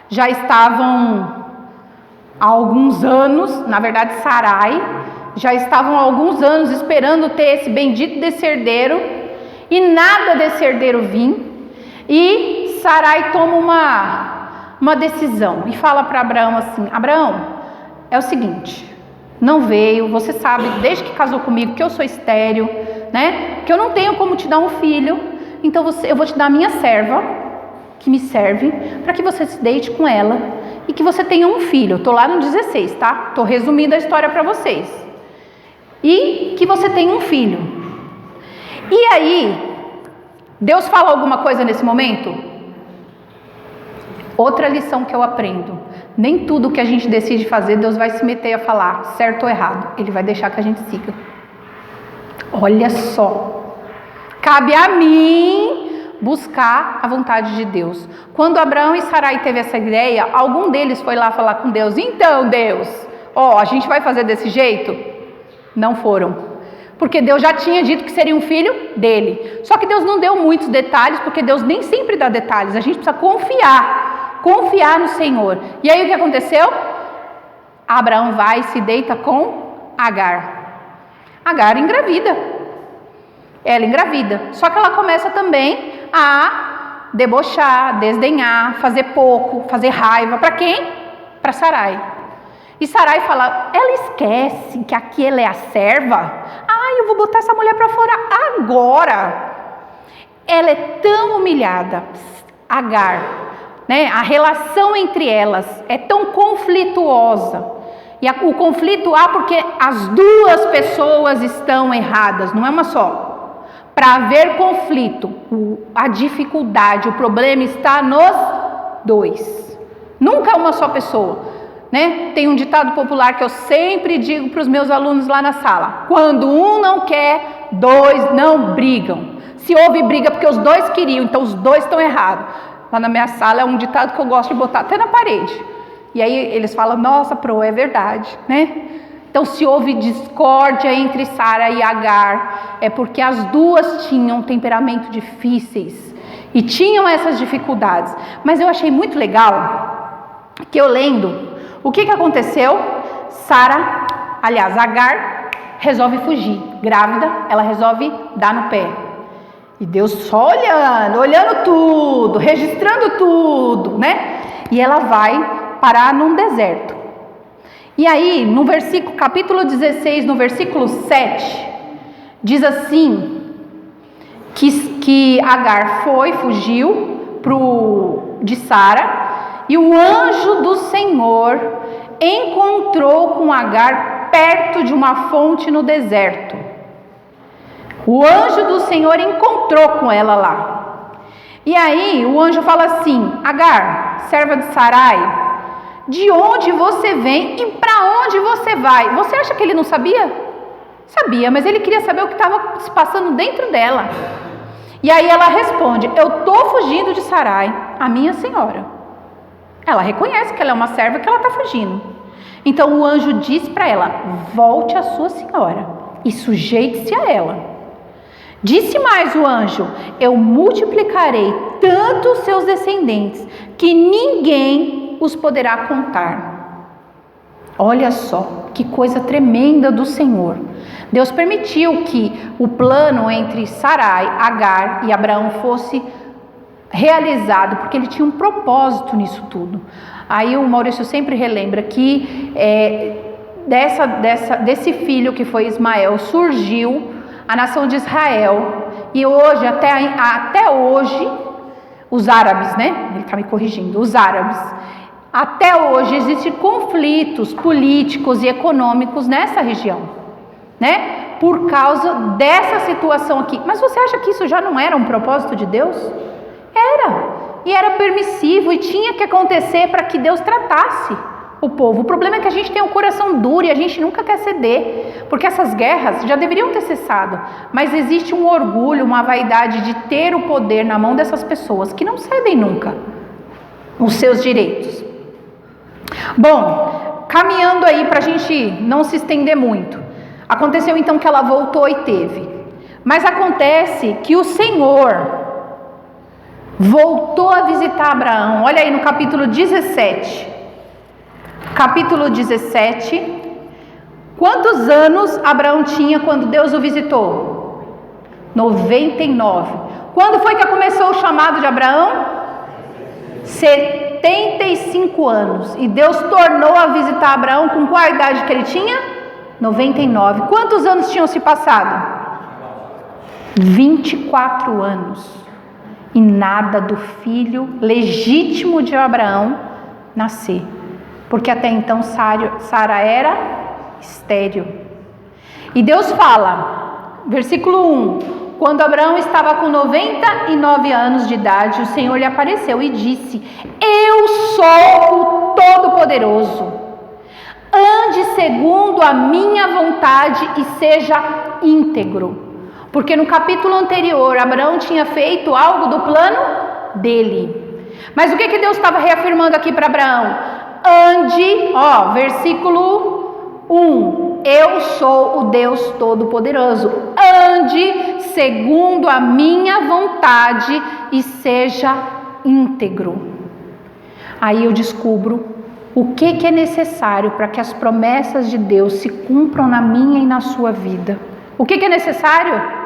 S3: já estavam há alguns anos, na verdade Sarai, já estavam há alguns anos esperando ter esse bendito desse herdeiro, e nada desse herdeiro vir, e Sarai toma uma decisão, e fala para Abraão assim: Abraão, é o seguinte, não veio, você sabe, desde que casou comigo, que eu sou estéril, né, que eu não tenho como te dar um filho, então eu vou te dar a minha serva, que me serve, para que você se deite com ela e que você tenha um filho. Eu estou lá no 16, tá? Estou resumindo a história para vocês. E que você tenha um filho. E aí, Deus fala alguma coisa nesse momento? Outra lição que eu aprendo: nem tudo que a gente decide fazer, Deus vai se meter a falar certo ou errado. Ele vai deixar que a gente siga. Olha só, cabe a mim buscar a vontade de Deus. Quando Abraão e Sarai teve essa ideia, algum deles foi lá falar com Deus: então Deus, a gente vai fazer desse jeito? Não foram, porque Deus já tinha dito que seria um filho dele. Só que Deus não deu muitos detalhes, porque Deus nem sempre dá detalhes. A gente precisa confiar no Senhor. E aí o que aconteceu? Abraão vai e se deita com Agar. Agar engravida. Ela engravida, só que ela começa também a debochar, desdenhar, fazer pouco, fazer raiva. Para quem? Para Sarai. E Sarai fala: ela esquece que aqui ela é a serva? Eu vou botar essa mulher para fora agora. Ela é tão humilhada, Agar, né? A relação entre elas é tão conflituosa. E o conflito há porque as duas pessoas estão erradas, não é uma só. Para haver conflito, a dificuldade, o problema está nos dois. Nunca uma só pessoa, né? Tem um ditado popular que eu sempre digo para os meus alunos lá na sala: quando um não quer, dois não brigam. Se houve briga porque os dois queriam, então os dois estão errados. Lá na minha sala é um ditado que eu gosto de botar até na parede. E aí eles falam: nossa, Pro, é verdade, né? Então, se houve discórdia entre Sara e Agar, é porque as duas tinham temperamento difíceis e tinham essas dificuldades. Mas eu achei muito legal que eu lendo, o que aconteceu? Agar resolve fugir. Grávida, ela resolve dar no pé. E Deus só olhando tudo, registrando tudo, né? E ela vai parar num deserto. E aí, no capítulo 16, no versículo 7, diz assim, que Agar fugiu de Sara, e o anjo do Senhor encontrou com Agar perto de uma fonte no deserto. O anjo do Senhor encontrou com ela lá. E aí, o anjo fala assim: Agar, serva de Sarai, de onde você vem e para onde você vai? Você acha que ele não sabia? Sabia, mas ele queria saber o que estava se passando dentro dela. E aí ela responde: eu estou fugindo de Sarai, a minha senhora. Ela reconhece que ela é uma serva, que ela está fugindo. Então o anjo diz para ela: volte à sua senhora e sujeite-se a ela. Disse mais o anjo: eu multiplicarei tanto os seus descendentes que ninguém quem os poderá contar? Olha só, que coisa tremenda do Senhor. Deus permitiu que o plano entre Sarai, Agar e Abraão fosse realizado, porque ele tinha um propósito nisso tudo. Aí o Maurício sempre relembra que desse filho que foi Ismael surgiu a nação de Israel. E hoje, até hoje, os árabes, né? Ele está me corrigindo, os árabes. Até hoje existem conflitos políticos e econômicos nessa região, né? Por causa dessa situação aqui. Mas você acha que isso já não era um propósito de Deus? Era. E era permissivo e tinha que acontecer para que Deus tratasse o povo. O problema é que a gente tem um coração duro e a gente nunca quer ceder, porque essas guerras já deveriam ter cessado. Mas existe um orgulho, uma vaidade de ter o poder na mão dessas pessoas que não cedem nunca os seus direitos. Bom, caminhando aí para a gente não se estender muito, aconteceu então que ela voltou e teve, mas acontece que o Senhor voltou a visitar Abraão. Olha aí no capítulo 17, quantos anos Abraão tinha quando Deus o visitou? 99. Quando foi que começou o chamado de Abraão? 75 anos. E Deus tornou a visitar Abraão com qual idade que ele tinha? 99. Quantos anos tinham se passado? 24 anos. E nada do filho legítimo de Abraão nascer. Porque até então Sara era estéril. E Deus fala, versículo 1: quando Abraão estava com 99 anos de idade, o Senhor lhe apareceu e disse: eu sou o Todo-Poderoso. Ande segundo a minha vontade e seja íntegro. Porque no capítulo anterior, Abraão tinha feito algo do plano dele. Mas o que Deus estava reafirmando aqui para Abraão? Ande, versículo 1. Eu sou o Deus Todo-Poderoso. Ande segundo a minha vontade e seja íntegro. Aí eu descubro o que é necessário para que as promessas de Deus se cumpram na minha e na sua vida. O que é necessário?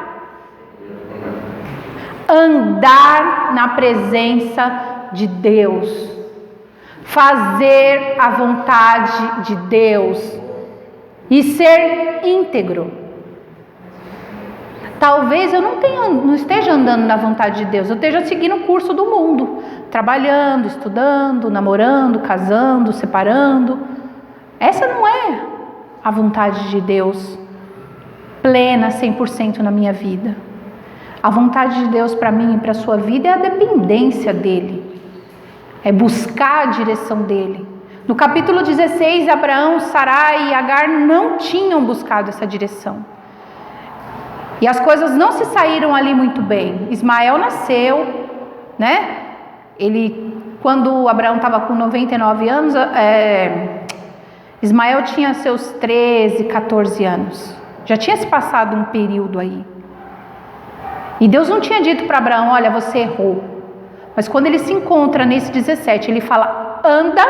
S3: Andar na presença de Deus. Fazer a vontade de Deus. E ser íntegro. Talvez eu não esteja andando na vontade de Deus, eu esteja seguindo o curso do mundo, trabalhando, estudando, namorando, casando, separando. Essa não é a vontade de Deus plena, 100% na minha vida. A vontade de Deus para mim e para a sua vida é a dependência dEle, é buscar a direção dEle. No capítulo 16, Abraão, Sarai e Agar não tinham buscado essa direção. E as coisas não se saíram ali muito bem. Ismael nasceu, né? Quando Abraão estava com 99 anos, Ismael tinha seus 13, 14 anos. Já tinha se passado um período aí. E Deus não tinha dito para Abraão: olha, você errou. Mas quando ele se encontra nesse 17, ele fala: anda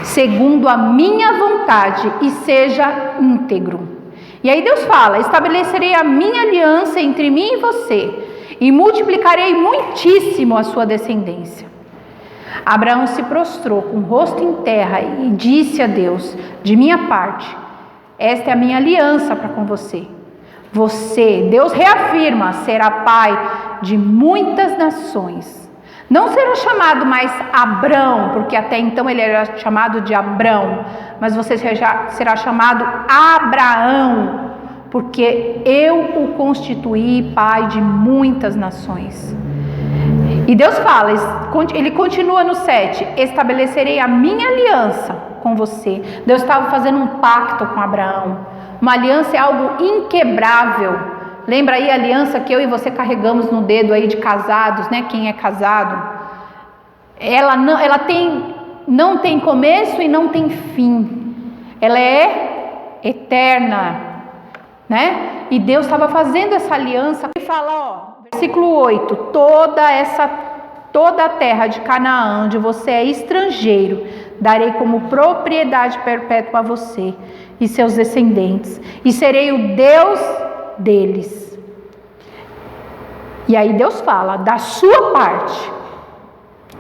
S3: segundo a minha vontade e seja íntegro. E aí Deus fala: estabelecerei a minha aliança entre mim e você e multiplicarei muitíssimo a sua descendência. Abraão se prostrou com o rosto em terra e disse a Deus: de minha parte, esta é a minha aliança para com você. Deus reafirma, será pai de muitas nações. Não será chamado mais Abrão, porque até então ele era chamado de Abrão, mas você será chamado Abraão, porque eu o constituí pai de muitas nações. E Deus fala, ele continua no 7, estabelecerei a minha aliança com você. Deus estava fazendo um pacto com Abraão. Uma aliança é algo inquebrável. Lembra aí a aliança que eu e você carregamos no dedo aí de casados, né? Quem é casado? Ela não tem começo e não tem fim. Ela é eterna, né? E Deus estava fazendo essa aliança. Ele fala, versículo 8, toda essa toda a terra de Canaã, onde você é estrangeiro, darei como propriedade perpétua a você e seus descendentes, e serei o Deus deles. E aí Deus fala, da sua parte,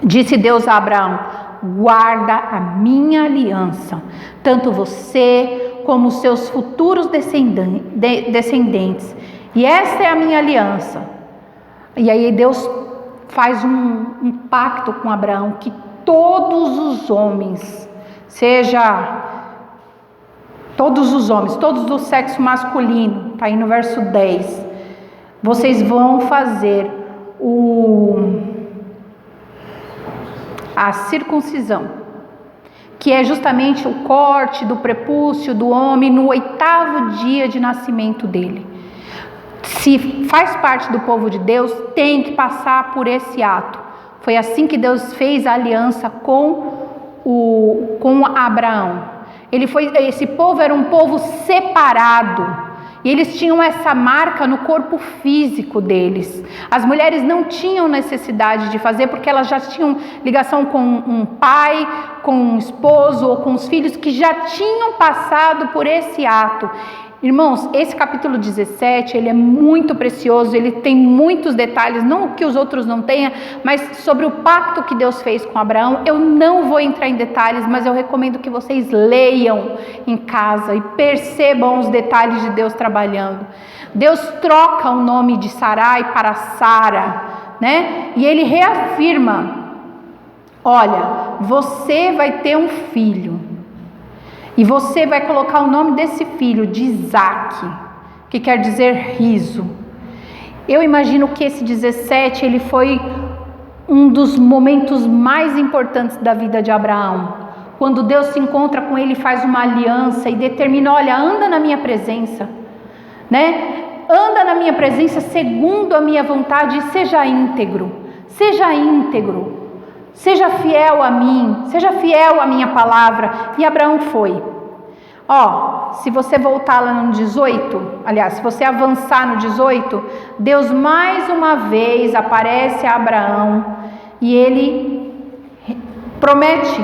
S3: disse Deus a Abraão, guarda a minha aliança, tanto você como os seus futuros descendentes, e esta é a minha aliança. E aí Deus faz um pacto com Abraão, que todos os homens, todos do sexo masculino, está aí no verso 10, vocês vão fazer a circuncisão, que é justamente o corte do prepúcio do homem no 8º dia de nascimento dele. Se faz parte do povo de Deus, tem que passar por esse ato. Foi assim que Deus fez a aliança com Abraão. Esse povo era um povo separado. E eles tinham essa marca no corpo físico deles. As mulheres não tinham necessidade de fazer, porque elas já tinham ligação com um pai, com um esposo ou com os filhos que já tinham passado por esse ato. Irmãos, esse capítulo 17, ele é muito precioso, ele tem muitos detalhes, não que os outros não tenham, mas sobre o pacto que Deus fez com Abraão. Eu não vou entrar em detalhes, mas eu recomendo que vocês leiam em casa e percebam os detalhes de Deus trabalhando. Deus troca o nome de Sarai para Sara, né? E ele reafirma, olha, você vai ter um filho. E você vai colocar o nome desse filho de Isaac, que quer dizer riso. Eu imagino que esse 17, ele foi um dos momentos mais importantes da vida de Abraão. Quando Deus se encontra com ele, faz uma aliança e determina, olha, anda na minha presença, né? Anda na minha presença segundo a minha vontade e seja íntegro. Seja íntegro. Seja fiel a mim, seja fiel à minha palavra. E Abraão foi. Se você voltar lá no 18, aliás, se você avançar no 18, Deus mais uma vez aparece a Abraão e ele promete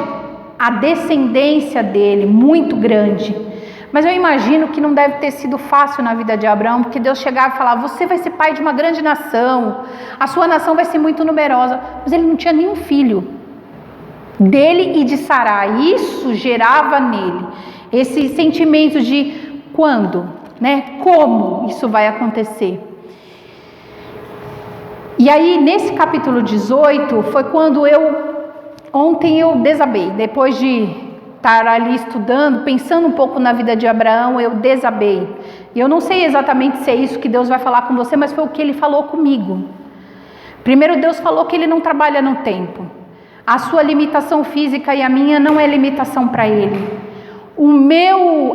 S3: a descendência dele, muito grande. Mas eu imagino que não deve ter sido fácil na vida de Abraão, porque Deus chegava e falava, você vai ser pai de uma grande nação, a sua nação vai ser muito numerosa, mas ele não tinha nenhum filho dele e de Sarai. Isso gerava nele esse sentimento de quando, né? Como isso vai acontecer? E aí nesse capítulo 18 foi quando ontem eu desabei, depois de estar ali estudando, pensando um pouco na vida de Abraão, eu desabei. E eu não sei exatamente se é isso que Deus vai falar com você, mas foi o que ele falou comigo. Primeiro, Deus falou que ele não trabalha no tempo. A sua limitação física e a minha não é limitação para ele.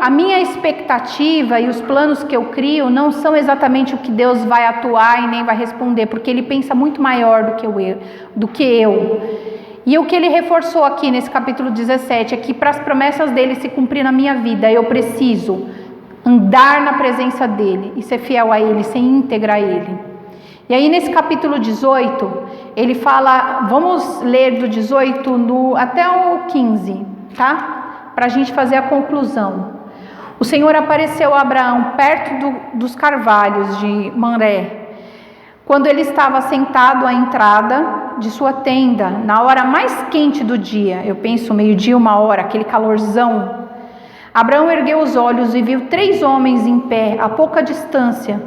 S3: A minha expectativa e os planos que eu crio não são exatamente o que Deus vai atuar e nem vai responder, porque ele pensa muito maior do que eu. E o que ele reforçou aqui nesse capítulo 17 é que para as promessas dele se cumprir na minha vida, eu preciso andar na presença dele e ser fiel a ele, ser íntegra a ele. E aí nesse capítulo 18, ele fala, vamos ler do 18 até o 15, tá? Para a gente fazer a conclusão. O Senhor apareceu a Abraão perto dos carvalhos de Mamré, quando ele estava sentado à entrada de sua tenda, na hora mais quente do dia, eu penso 12:00, 1h, aquele calorzão. Abraão ergueu os olhos e viu 3 homens em pé, a pouca distância.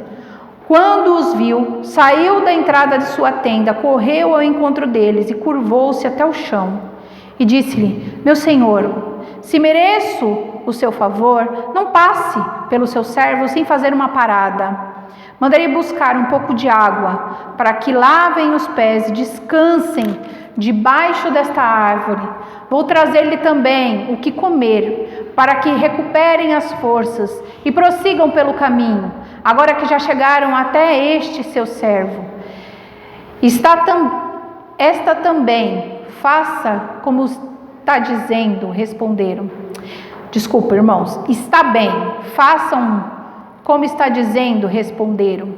S3: Quando os viu, saiu da entrada de sua tenda, correu ao encontro deles e curvou-se até o chão. E disse-lhe, meu senhor, se mereço o seu favor, não passe pelo seu servo sem fazer uma parada. Mandarei buscar um pouco de água, para que lavem os pés e descansem debaixo desta árvore. Vou trazer-lhe também o que comer, para que recuperem as forças e prossigam pelo caminho, agora que já chegaram até este seu servo. Esta também, faça como está dizendo, responderam. Desculpa, irmãos, está bem, façam como está dizendo, responderam.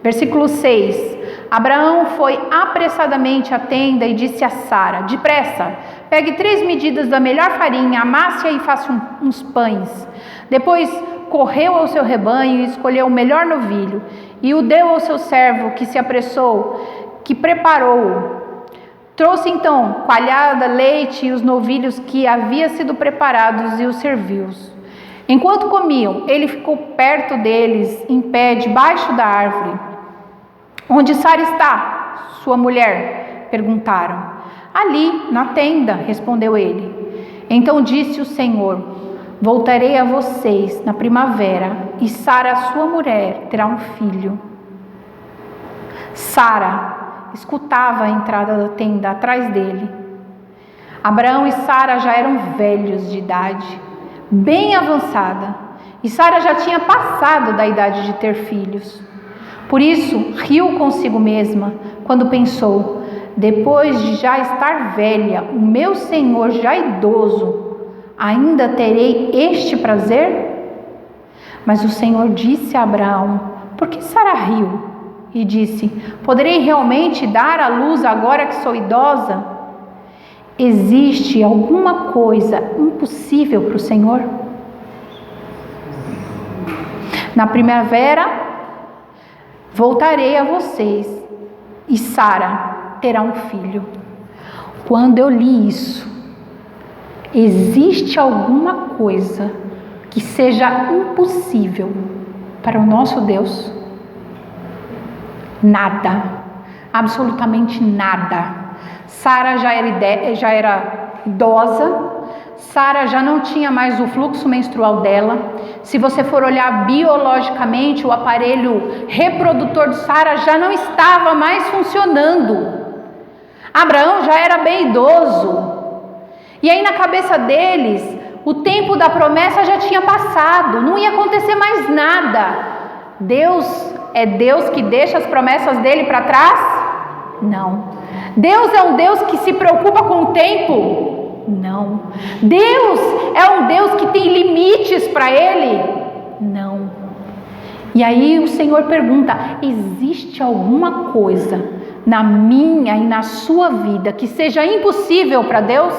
S3: Versículo 6. Abraão foi apressadamente à tenda e disse a Sara: depressa, pegue 3 medidas da melhor farinha, amasse-a e faça uns pães. Depois correu ao seu rebanho e escolheu o melhor novilho e o deu ao seu servo, que se apressou, que preparou-o. Trouxe então coalhada, leite e os novilhos que havia sido preparados e os serviu. Enquanto comiam, ele ficou perto deles, em pé, debaixo da árvore. Onde Sara está, sua mulher? Perguntaram. Ali, na tenda, respondeu ele. Então disse o Senhor: voltarei a vocês na primavera, e Sara, sua mulher, terá um filho. Sara escutava a entrada da tenda atrás dele. Abraão e Sara já eram velhos de idade, bem avançada, e Sara já tinha passado da idade de ter filhos. Por isso, riu consigo mesma, quando pensou: depois de já estar velha, o meu senhor já idoso, ainda terei este prazer? Mas o Senhor disse a Abraão: por que Sara riu? E disse: poderei realmente dar à luz agora que sou idosa? Existe alguma coisa impossível para o Senhor? Na primavera voltarei a vocês e Sara terá um filho. Quando eu li isso, existe alguma coisa que seja impossível para o nosso Deus? Nada, absolutamente nada. Sara já era idosa, Sara já não tinha mais o fluxo menstrual dela. Se você for olhar biologicamente, o aparelho reprodutor de Sara já não estava mais funcionando. Abraão já era bem idoso. E aí na cabeça deles, o tempo da promessa já tinha passado, não ia acontecer mais nada. Deus é Deus que deixa as promessas dele para trás? Não. Deus é um Deus que se preocupa com o tempo? Não. Deus é um Deus que tem limites para ele? Não. E aí o Senhor pergunta: existe alguma coisa na minha e na sua vida que seja impossível para Deus?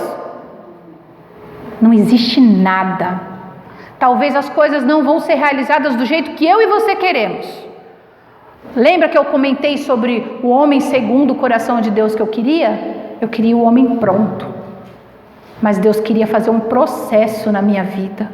S3: Não existe nada. Talvez as coisas não vão ser realizadas do jeito que eu e você queremos. Lembra que eu comentei sobre o homem segundo o coração de Deus que eu queria? Eu queria o homem pronto. Mas Deus queria fazer um processo na minha vida.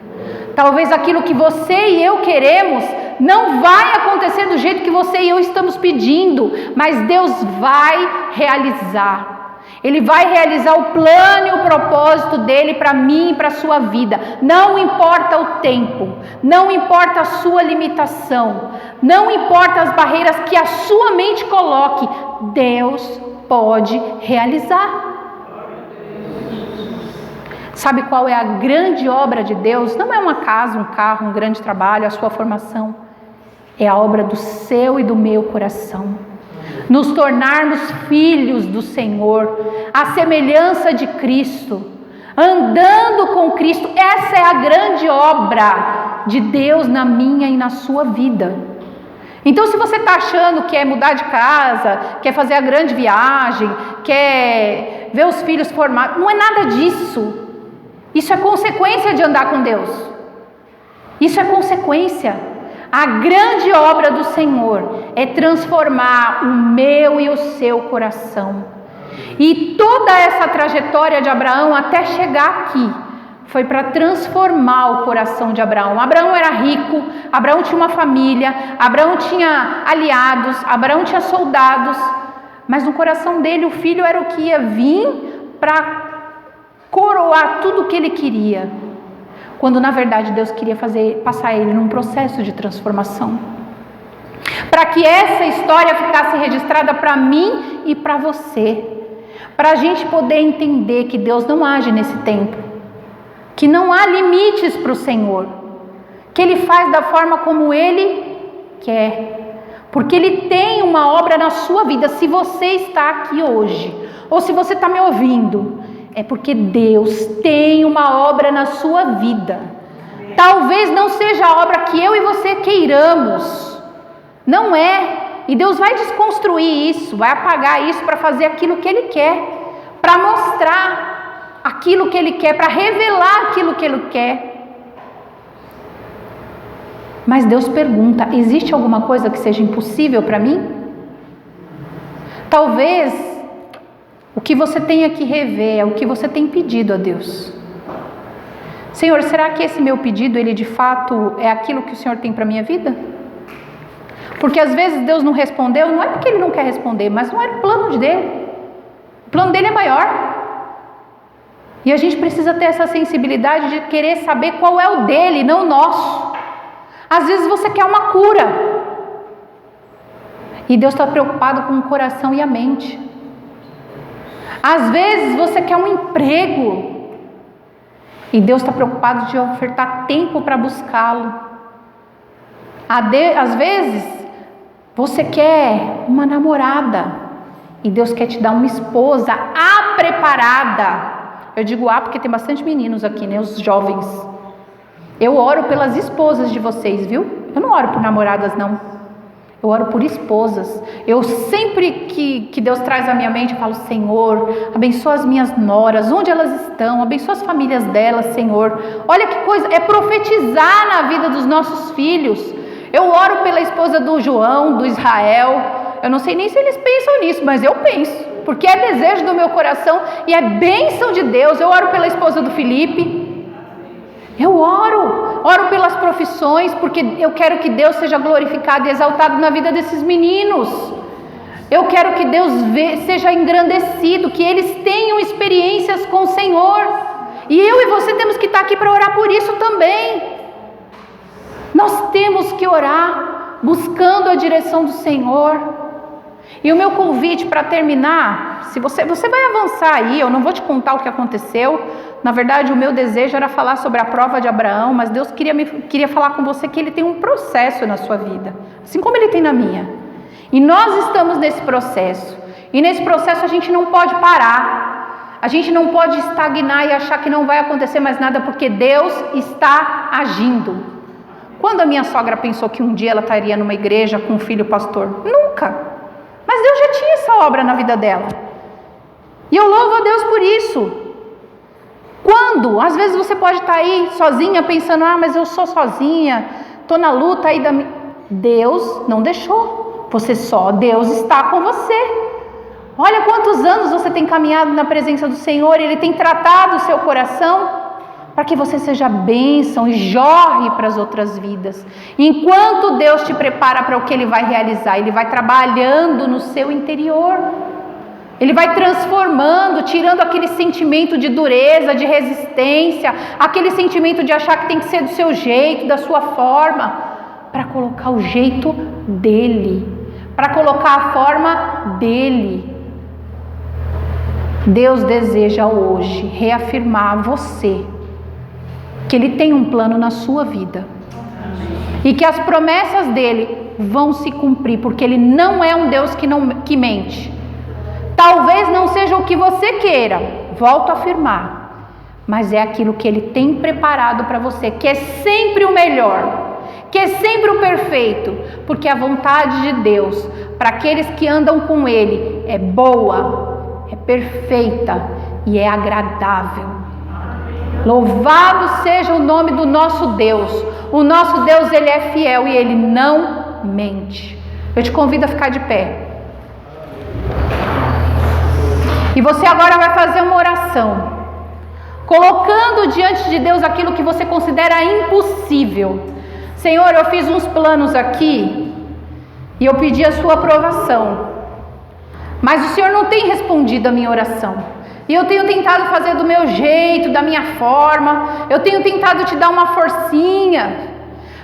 S3: Talvez aquilo que você e eu queremos não vai acontecer do jeito que você e eu estamos pedindo, mas Deus vai realizar. Ele vai realizar o plano e o propósito dele para mim e para a sua vida. Não importa o tempo, não importa a sua limitação, não importa as barreiras que a sua mente coloque, Deus pode realizar. Sabe qual é a grande obra de Deus? Não é uma casa, um carro, um grande trabalho, a sua formação. É a obra do seu e do meu coração. Nos tornarmos filhos do Senhor, a semelhança de Cristo, andando com Cristo. Essa é a grande obra de Deus na minha e na sua vida. Então, se você está achando que é mudar de casa, quer fazer a grande viagem, quer ver os filhos formados, não é nada disso. Isso é consequência de andar com Deus. Isso é consequência. A grande obra do Senhor é transformar o meu e o seu coração. E toda essa trajetória de Abraão até chegar aqui foi para transformar o coração de Abraão. Abraão era rico, Abraão tinha uma família, Abraão tinha aliados, Abraão tinha soldados, mas no coração dele o filho era o que ia vir para coroar tudo o que ele queria, quando na verdade Deus queria passar ele num processo de transformação, para que essa história ficasse registrada para mim e para você, para a gente poder entender que Deus não age nesse tempo, que não há limites para o Senhor, que Ele faz da forma como Ele quer, porque Ele tem uma obra na sua vida. Se você está aqui hoje, ou se você está me ouvindo, é porque Deus tem uma obra na sua vida. Talvez não seja a obra que eu e você queiramos, não é, E Deus vai desconstruir isso, vai apagar isso para fazer aquilo que Ele quer, para mostrar aquilo que Ele quer, para revelar aquilo que Ele quer. Mas Deus pergunta: existe alguma coisa que seja impossível para mim? Talvez o que você tenha que rever é o que você tem pedido a Deus. Senhor, será que esse meu pedido, ele de fato é aquilo que o Senhor tem para a minha vida? Porque às vezes Deus não respondeu, não é porque Ele não quer responder, mas não era o plano dele. O plano dele é maior. E a gente precisa ter essa sensibilidade de querer saber qual é o dele, não o nosso. Às vezes você quer uma cura. E Deus está preocupado com o coração e a mente. Às vezes você quer um emprego. E Deus está preocupado de ofertar tempo para buscá-lo. Às vezes você quer uma namorada. E Deus quer te dar uma esposa preparada. Eu digo porque tem bastante meninos aqui, né? Os jovens. Eu oro pelas esposas de vocês, viu? Eu não oro por namoradas, não. Eu oro por esposas. Eu sempre que Deus traz à minha mente, eu falo: Senhor, abençoa as minhas noras, onde elas estão, abençoa as famílias delas, Senhor. Olha que coisa, é profetizar na vida dos nossos filhos. Eu oro pela esposa do João, do Israel. Eu não sei nem se eles pensam nisso, mas eu penso, porque é desejo do meu coração e é bênção de Deus. Eu oro pela esposa do Felipe. Eu oro pelas profissões, porque eu quero que Deus seja glorificado e exaltado na vida desses meninos. Eu quero que Deus seja engrandecido, que eles tenham experiências com o Senhor. E eu e você temos que estar aqui para orar por isso também. Nós temos que orar, buscando a direção do Senhor. E o meu convite para terminar, se você vai avançar aí, eu não vou te contar o que aconteceu. Na verdade, o meu desejo era falar sobre a prova de Abraão, mas Deus queria falar com você que Ele tem um processo na sua vida, assim como Ele tem na minha. E nós estamos nesse processo. E nesse processo a gente não pode parar. A gente não pode estagnar e achar que não vai acontecer mais nada, porque Deus está agindo. Quando a minha sogra pensou que um dia ela estaria numa igreja com um filho pastor? Nunca. Mas Deus já tinha essa obra na vida dela. E eu louvo a Deus por isso. Quando? Às vezes você pode estar aí sozinha pensando: mas eu sou sozinha, estou na luta aí da minha... Deus não deixou. Deus está com você. Olha quantos anos você tem caminhado na presença do Senhor. Ele tem tratado o seu coração para que você seja bênção e jorre para as outras vidas. Enquanto Deus te prepara para o que Ele vai realizar, Ele vai trabalhando no seu interior. Ele vai transformando, tirando aquele sentimento de dureza, de resistência, aquele sentimento de achar que tem que ser do seu jeito, da sua forma, para colocar o jeito dEle, para colocar a forma dEle. Deus deseja hoje reafirmar a você que Ele tem um plano na sua vida e que as promessas dEle vão se cumprir, porque Ele não é um Deus que mente. Talvez não seja o que você queira, volto a afirmar, mas é aquilo que Ele tem preparado para você, que é sempre o melhor, que é sempre o perfeito, porque a vontade de Deus para aqueles que andam com Ele é boa, é perfeita e é agradável. Louvado seja o nome do nosso Deus. O nosso Deus, Ele é fiel e Ele não mente. Eu te convido a ficar de pé. E você agora vai fazer uma oração, colocando diante de Deus aquilo que você considera impossível. Senhor, eu fiz uns planos aqui e eu pedi a sua aprovação, mas o Senhor não tem respondido a minha oração. E eu tenho tentado fazer do meu jeito, da minha forma, eu tenho tentado te dar uma forcinha,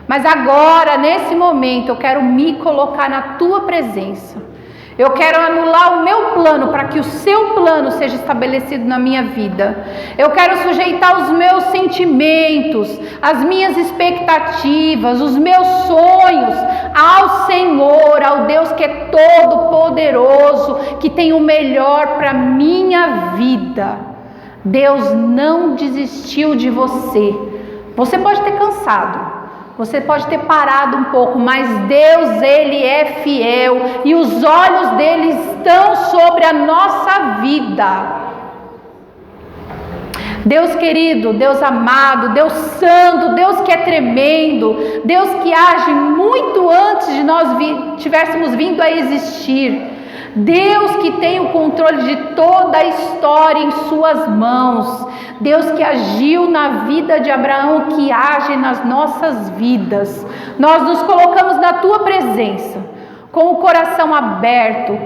S3: mas agora, nesse momento, eu quero me colocar na tua presença. Eu quero anular o meu plano para que o seu plano seja estabelecido na minha vida. Eu quero sujeitar os meus sentimentos, as minhas expectativas, os meus sonhos ao Senhor, ao Deus que é todo poderoso, que tem o melhor para a minha vida. Deus não desistiu de você. Você pode ter cansado, Você pode ter parado um pouco, mas Deus, Ele é fiel e os olhos dele estão sobre a nossa vida. Deus querido, Deus amado, Deus santo, Deus que é tremendo, Deus que age muito antes de nós tivéssemos vindo a existir. Deus que tem o controle de toda a história em suas mãos. Deus que agiu na vida de Abraão, que age nas nossas vidas. Nós nos colocamos na tua presença, com o coração aberto,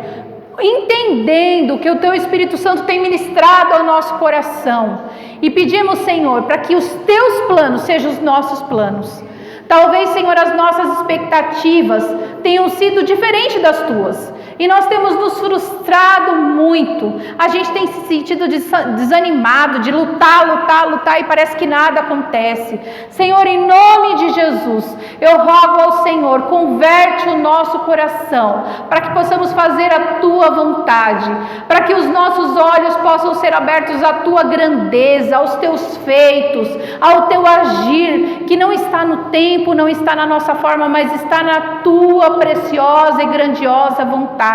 S3: entendendo que o teu Espírito Santo tem ministrado ao nosso coração. E pedimos, Senhor, para que os teus planos sejam os nossos planos. Talvez, Senhor, as nossas expectativas tenham sido diferentes das tuas. E nós temos nos frustrado muito. A gente tem se sentido desanimado de lutar e parece que nada acontece. Senhor, em nome de Jesus, eu rogo ao Senhor, converte o nosso coração para que possamos fazer a tua vontade, para que os nossos olhos possam ser abertos à tua grandeza, aos teus feitos, ao teu agir, que não está no tempo, não está na nossa forma, mas está na tua preciosa e grandiosa vontade.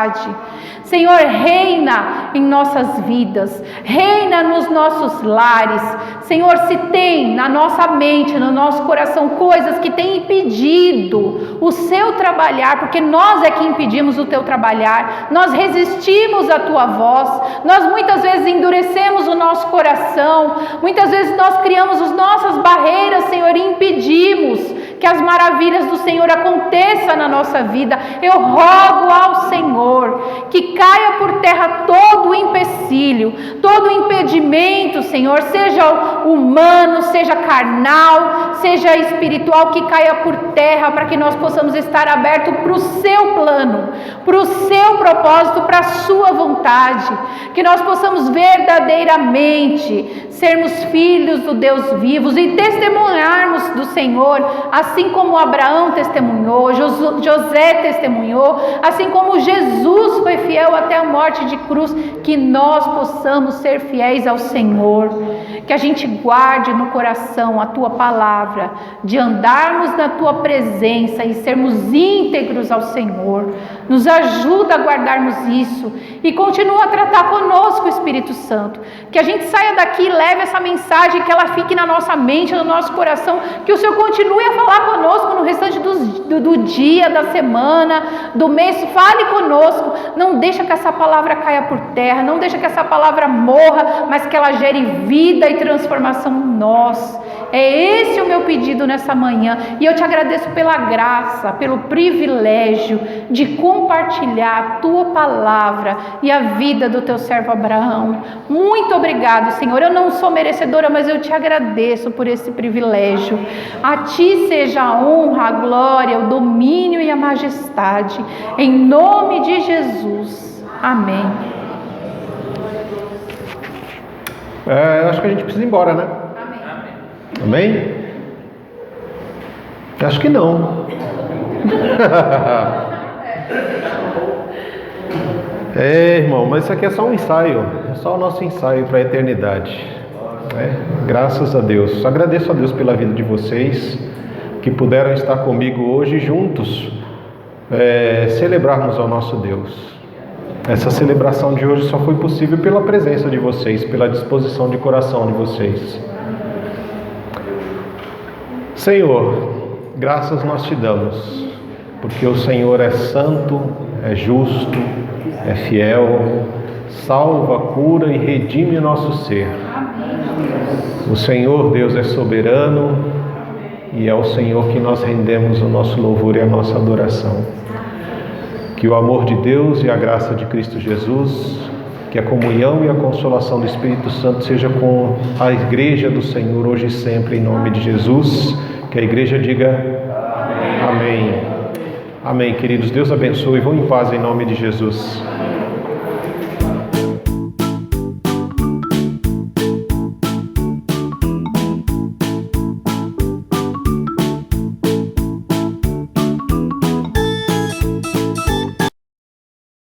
S3: Senhor, reina em nossas vidas, reina nos nossos lares. Senhor, se tem na nossa mente, no nosso coração coisas que têm impedido o seu trabalhar, porque nós é que impedimos o teu trabalhar, nós resistimos à tua voz, nós muitas vezes endurecemos o nosso coração, muitas vezes nós criamos as nossas barreiras, Senhor, e impedimos que as maravilhas do Senhor aconteçam na nossa vida. Eu rogo ao Senhor que caia por terra todo o empecilho, todo o impedimento, Senhor, seja humano, seja carnal, seja espiritual, que caia por terra, para que nós possamos estar abertos para o seu plano, para o seu propósito, para a sua vontade, que nós possamos verdadeiramente sermos filhos do Deus vivos e testemunharmos do Senhor, assim como Abraão testemunhou, José testemunhou, assim como Jesus foi fiel até a morte de cruz, que nós possamos ser fiéis ao Senhor, que a gente guarde no coração a tua palavra, de andarmos na tua presença e sermos íntegros ao Senhor. Nos ajuda a guardarmos isso e continua a tratar conosco, Espírito Santo, que a gente saia daqui e leve essa mensagem, que ela fique na nossa mente, no nosso coração, que o Senhor continue a falar conosco no restante do dia, da semana, do mês. Fale conosco, não deixa que essa palavra caia por terra, não deixa que essa palavra morra, mas que ela gere vida e transformação em nós. É esse o meu pedido nessa manhã, e eu te agradeço pela graça, pelo privilégio de compartilhar a tua palavra e a vida do teu servo Abraão. Muito obrigado, Senhor. Eu não sou merecedora, mas eu te agradeço por esse privilégio. A ti seja a honra, a glória, o domínio e a majestade, em nome de Jesus. Amém.
S2: Eu acho que a gente precisa ir embora, né? Amém? Acho que não. Irmão, mas isso aqui é só um ensaio, é só o nosso ensaio para a eternidade. Graças a Deus. Agradeço a Deus pela vida de vocês, que puderam estar comigo hoje juntos, celebrarmos ao nosso Deus. Essa celebração de hoje só foi possível pela presença de vocês, pela disposição de coração de vocês. Senhor, graças nós te damos, porque o Senhor é santo, é justo, é fiel, salva, cura e redime o nosso ser. O Senhor, Deus, é soberano, e é ao Senhor que nós rendemos o nosso louvor e a nossa adoração. Que o amor de Deus e a graça de Cristo Jesus, que a comunhão e a consolação do Espírito Santo seja com a igreja do Senhor hoje e sempre, em nome de Jesus. Que a igreja diga amém. Amém, queridos. Deus abençoe. Vão em paz em nome de Jesus.